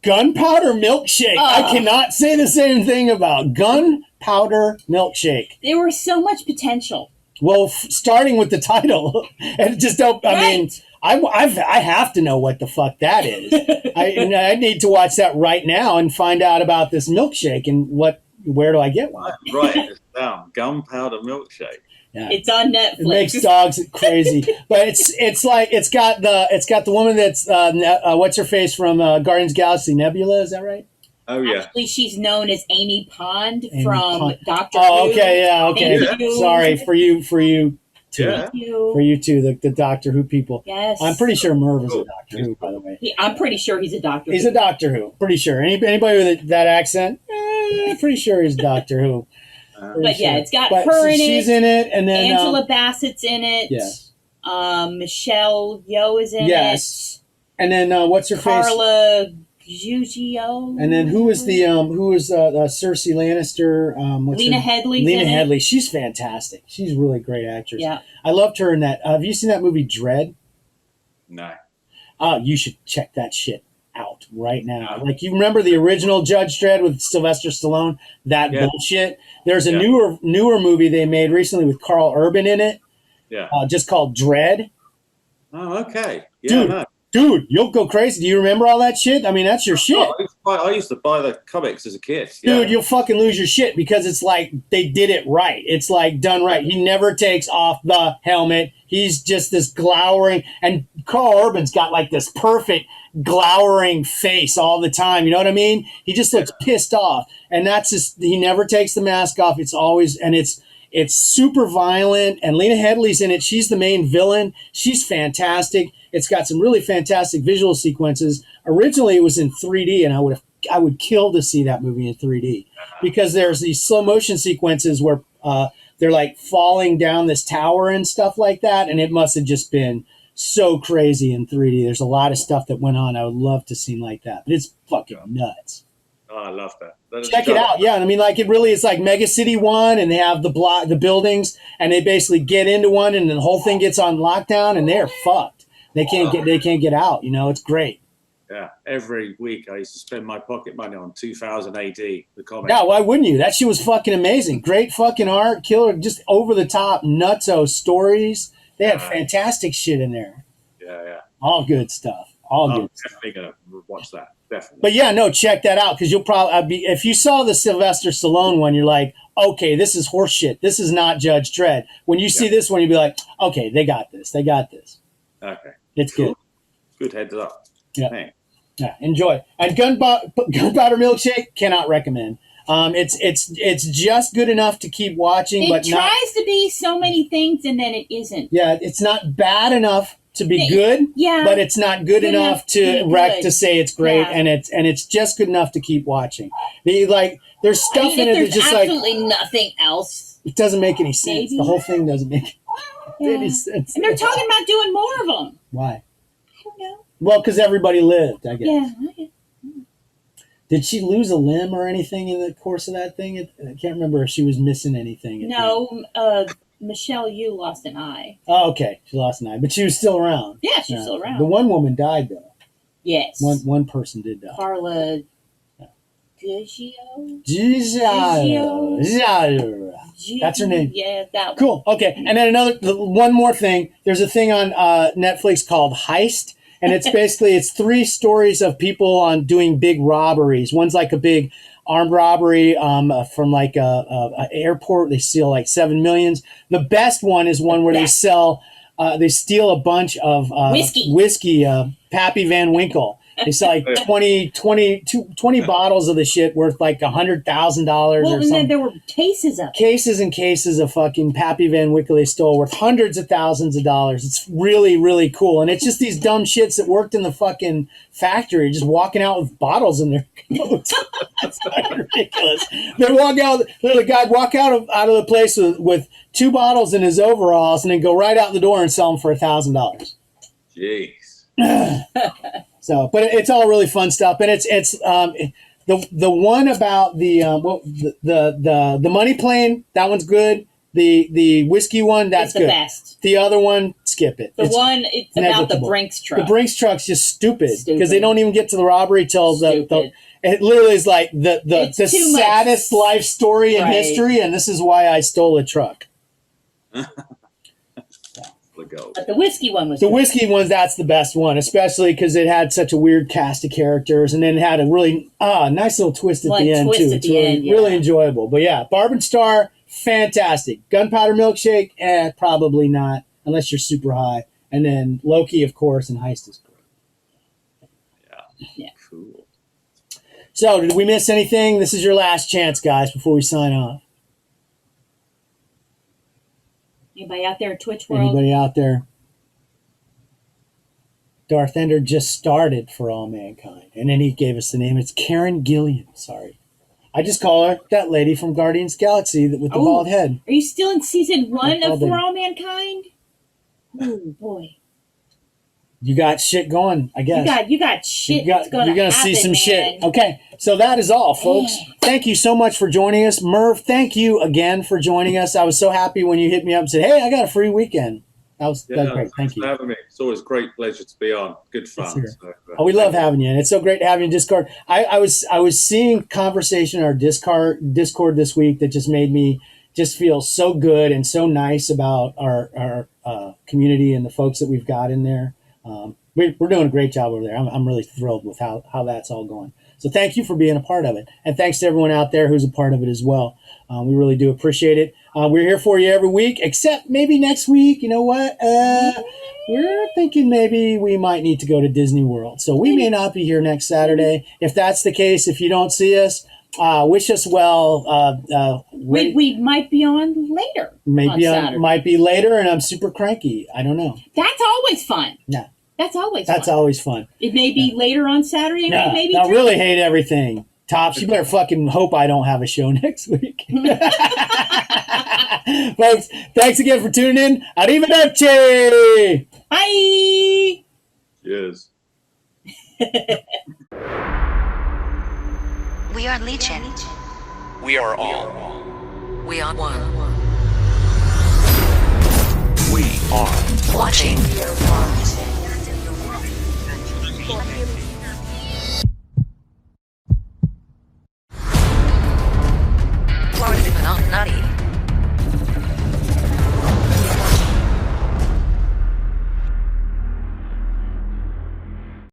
Speaker 4: Gunpowder milkshake. I cannot say the same thing about gunpowder milkshake.
Speaker 1: There was so much potential.
Speaker 4: Well, starting with the title, and just don't. I mean, I have to know what the fuck that is. I need to watch that right now and find out about this milkshake and where do I get one?
Speaker 5: Right, it's down. Gunpowder milkshake.
Speaker 4: Yeah.
Speaker 1: It's on Netflix.
Speaker 4: It makes dogs crazy, but it's like it's got the woman that's what's her face from Guardians of the Galaxy, Nebula, is that right?
Speaker 5: Oh yeah.
Speaker 1: Actually, she's known as Amy Pond
Speaker 4: Amy
Speaker 1: from
Speaker 4: Pond.
Speaker 1: Doctor
Speaker 4: Oh,
Speaker 1: Who.
Speaker 4: okay, yeah, okay.
Speaker 1: Thank you.
Speaker 4: Sorry for you too.
Speaker 5: Yeah.
Speaker 1: Thank you.
Speaker 4: For you too, the Doctor Who people.
Speaker 1: Yes.
Speaker 4: I'm pretty sure Merv is a Doctor Who, by the way.
Speaker 1: I'm pretty sure he's a Doctor
Speaker 4: He's
Speaker 1: Who.
Speaker 4: a Doctor Who, pretty sure. Anybody with that accent? Pretty sure he's Doctor Who.
Speaker 1: But yeah, it's got her in it.
Speaker 4: She's in it, and then
Speaker 1: Angela Bassett's in it.
Speaker 4: Yes.
Speaker 1: Michelle Yeoh is in
Speaker 4: Yes. And then what's her
Speaker 1: it.
Speaker 4: face?
Speaker 1: Carla Gugino.
Speaker 4: And then who is Cersei Lannister?
Speaker 1: Lena Headley's
Speaker 4: Lena
Speaker 1: in it.
Speaker 4: Headley. She's fantastic. She's a really great actress.
Speaker 1: Yeah.
Speaker 4: I loved her in that. Have you seen that movie Dread?
Speaker 5: No.
Speaker 4: Oh, you should check that shit out right now. Like, you remember the original Judge Dredd with Sylvester Stallone? That bullshit. There's a newer movie they made recently with Carl Urban in it.
Speaker 5: Yeah.
Speaker 4: Just called Dread.
Speaker 5: Oh, okay. Yeah,
Speaker 4: Dude, you'll go crazy. Do you remember all that shit? I mean, that's your shit.
Speaker 5: I used to buy the comics as a kid.
Speaker 4: Dude, you'll fucking lose your shit because it's like they did it right. It's like done right. He never takes off the helmet. He's just this glowering, and Carl Urban's got like this perfect glowering face all the time. You know what I mean? He just looks pissed off, and that's just, he never takes the mask off. It's always, and it's super violent, and Lena Headley's in it. She's the main villain. She's fantastic. It's got some really fantastic visual sequences. Originally, it was in 3D, and I would kill to see that movie in 3D because there's these slow motion sequences where they're like falling down this tower and stuff like that, and it must have just been so crazy in 3D. There's a lot of stuff that went on. I would love to see like that, but it's fucking nuts.
Speaker 5: Oh, I love that.
Speaker 4: Check it out. Yeah, I mean, like, it really is like Mega City 1, and they have the buildings, and they basically get into one, and the whole thing gets on lockdown, and they're fucked. They can't get out. You know, it's great.
Speaker 5: Yeah, every week I used to spend my pocket money on 2000 AD, the comic.
Speaker 4: Yeah, why wouldn't you? That shit was fucking amazing. Great fucking art, killer, just over the top, nutso stories. They had fantastic shit in there.
Speaker 5: Yeah.
Speaker 4: All good stuff. All good.
Speaker 5: Definitely gonna watch that. Definitely.
Speaker 4: But yeah, no, check that out because you'll probably if you saw the Sylvester Stallone one, you're like, okay, this is horse shit. This is not Judge Dredd. When you see this one, you'll be like, okay, they got this. They got this.
Speaker 5: Okay.
Speaker 4: It's good.
Speaker 5: Good heads up.
Speaker 4: Yeah.
Speaker 5: Man.
Speaker 4: Yeah, enjoy. And gunpowder milkshake, cannot recommend. It's just good enough to keep watching, but
Speaker 1: it tries to be so many things and then it isn't.
Speaker 4: Yeah, it's not bad enough to be good.
Speaker 1: Yeah,
Speaker 4: but it's not good enough to say it's great,
Speaker 1: Yeah.
Speaker 4: and it's just good enough to keep watching. There's stuff in it
Speaker 1: there's
Speaker 4: that's just like
Speaker 1: absolutely nothing else.
Speaker 4: it doesn't make any sense.
Speaker 1: Maybe.
Speaker 4: The whole thing doesn't make any sense.
Speaker 1: And they're talking about doing more of them.
Speaker 4: Why?
Speaker 1: I don't know.
Speaker 4: Well, because everybody lived, I guess.
Speaker 1: Yeah. Okay.
Speaker 4: Did she lose a limb or anything in the course of that thing? I can't remember if she was missing anything.
Speaker 1: No, Michelle Yeoh lost an eye.
Speaker 4: Oh, okay. She lost an eye, but she was still around.
Speaker 1: Yeah, she's still around.
Speaker 4: The one woman died, though.
Speaker 1: Yes.
Speaker 4: One person did die.
Speaker 1: Carla Gugino.
Speaker 4: That's her name.
Speaker 1: Yeah, that one.
Speaker 4: Cool. Okay. And then one more thing. There's a thing on Netflix called Heist. And it's basically, it's 3 stories of people on doing big robberies. One's like a big armed robbery from like a airport. They steal like 7 million. The best one is one where they steal a bunch of whiskey, Pappy Van Winkle. They sell like 20 bottles of the shit worth like $100,000 or
Speaker 1: Well, and
Speaker 4: something.
Speaker 1: then there were cases of it.
Speaker 4: Cases and cases of fucking Pappy Van Winkle they stole worth hundreds of thousands of dollars. It's really, really cool. And it's just these dumb shits that worked in the fucking factory just walking out with bottles in their coats. It's fucking ridiculous. The guy'd walk out of the place with 2 bottles in his overalls and then go right out the door and sell them for $1,000.
Speaker 5: Jeez.
Speaker 4: So, but it's all really fun stuff, and it's The one about the money plane, that one's good. The whiskey one, that's
Speaker 1: It's the
Speaker 4: good.
Speaker 1: best.
Speaker 4: The other one, skip it.
Speaker 1: It's about the
Speaker 4: negligible.
Speaker 1: Brinks truck.
Speaker 4: The Brinks truck's just stupid because
Speaker 1: Stupid.
Speaker 4: they don't even get to the robbery till
Speaker 1: Stupid.
Speaker 4: it literally is like the
Speaker 1: It's too much.
Speaker 4: saddest life story in
Speaker 1: Right.
Speaker 4: history, and this is why I stole a truck.
Speaker 1: But the whiskey one was
Speaker 4: The
Speaker 1: good.
Speaker 4: whiskey one, that's the best one, especially because it had such a weird cast of characters, and then it had a really nice little twist at
Speaker 1: Like
Speaker 4: the end
Speaker 1: twist
Speaker 4: too.
Speaker 1: at
Speaker 4: It's
Speaker 1: the
Speaker 4: really,
Speaker 1: end, yeah.
Speaker 4: really enjoyable. But yeah, Barb and Star, fantastic. Gunpowder Milkshake, probably not, unless you're super high. And then Loki, of course, and Heist is great.
Speaker 1: Yeah.
Speaker 5: Cool.
Speaker 4: So, did we miss anything? This is your last chance, guys, before we sign off.
Speaker 1: Anybody out there in Twitch world?
Speaker 4: Anybody out there? Darth Ender just started For All Mankind, and then he gave us the name. It's Karen Gillian. Sorry. I just call her that lady from Guardians Galaxy with the bald head.
Speaker 1: Are you still in season 1
Speaker 4: That's
Speaker 1: of
Speaker 4: all
Speaker 1: For
Speaker 4: they-
Speaker 1: All Mankind? Oh boy.
Speaker 4: You got shit going, I guess.
Speaker 1: You got shit that's gonna
Speaker 4: you're gonna
Speaker 1: happen,
Speaker 4: see some
Speaker 1: man.
Speaker 4: shit. Okay, so that is all, folks. Thank you so much for joining us. Merv, thank you again for joining us. I was so happy when you hit me up and said, hey, I got a free weekend. That was great. Thank
Speaker 5: Thanks
Speaker 4: you.
Speaker 5: for having me. It's always a great pleasure to be on. Good fun.
Speaker 4: Yes,
Speaker 5: So,
Speaker 4: Oh, we love having you, and it's so great to have you in Discord. I was seeing conversation in our Discord this week that just made me just feel so good and so nice about our community and the folks that we've got in there. We're doing a great job over there. I'm really thrilled with how that's all going. So thank you for being a part of it, and thanks to everyone out there who's a part of it as well. We really do appreciate it. We're here for you every week, except maybe next week. You know what? We're thinking maybe we might need to go to Disney World. So we may not be here next Saturday. If that's the case, if you don't see us, wish us well.
Speaker 1: We might be on later.
Speaker 4: Maybe
Speaker 1: on Saturday.
Speaker 4: might be later, and I'm super cranky. I don't know.
Speaker 1: That's always fun.
Speaker 4: Yeah.
Speaker 1: That's always
Speaker 4: That's
Speaker 1: fun.
Speaker 4: always fun.
Speaker 1: It may be later on Saturday.
Speaker 4: Yeah.
Speaker 1: Maybe
Speaker 4: I really hate everything. Tops, you better fucking hope I don't have a show next week. Folks, thanks again for tuning in. Arrivederci!
Speaker 1: Bye.
Speaker 5: Cheers.
Speaker 3: We are Legion.
Speaker 2: We are all.
Speaker 3: We are one.
Speaker 2: We are
Speaker 3: Watching.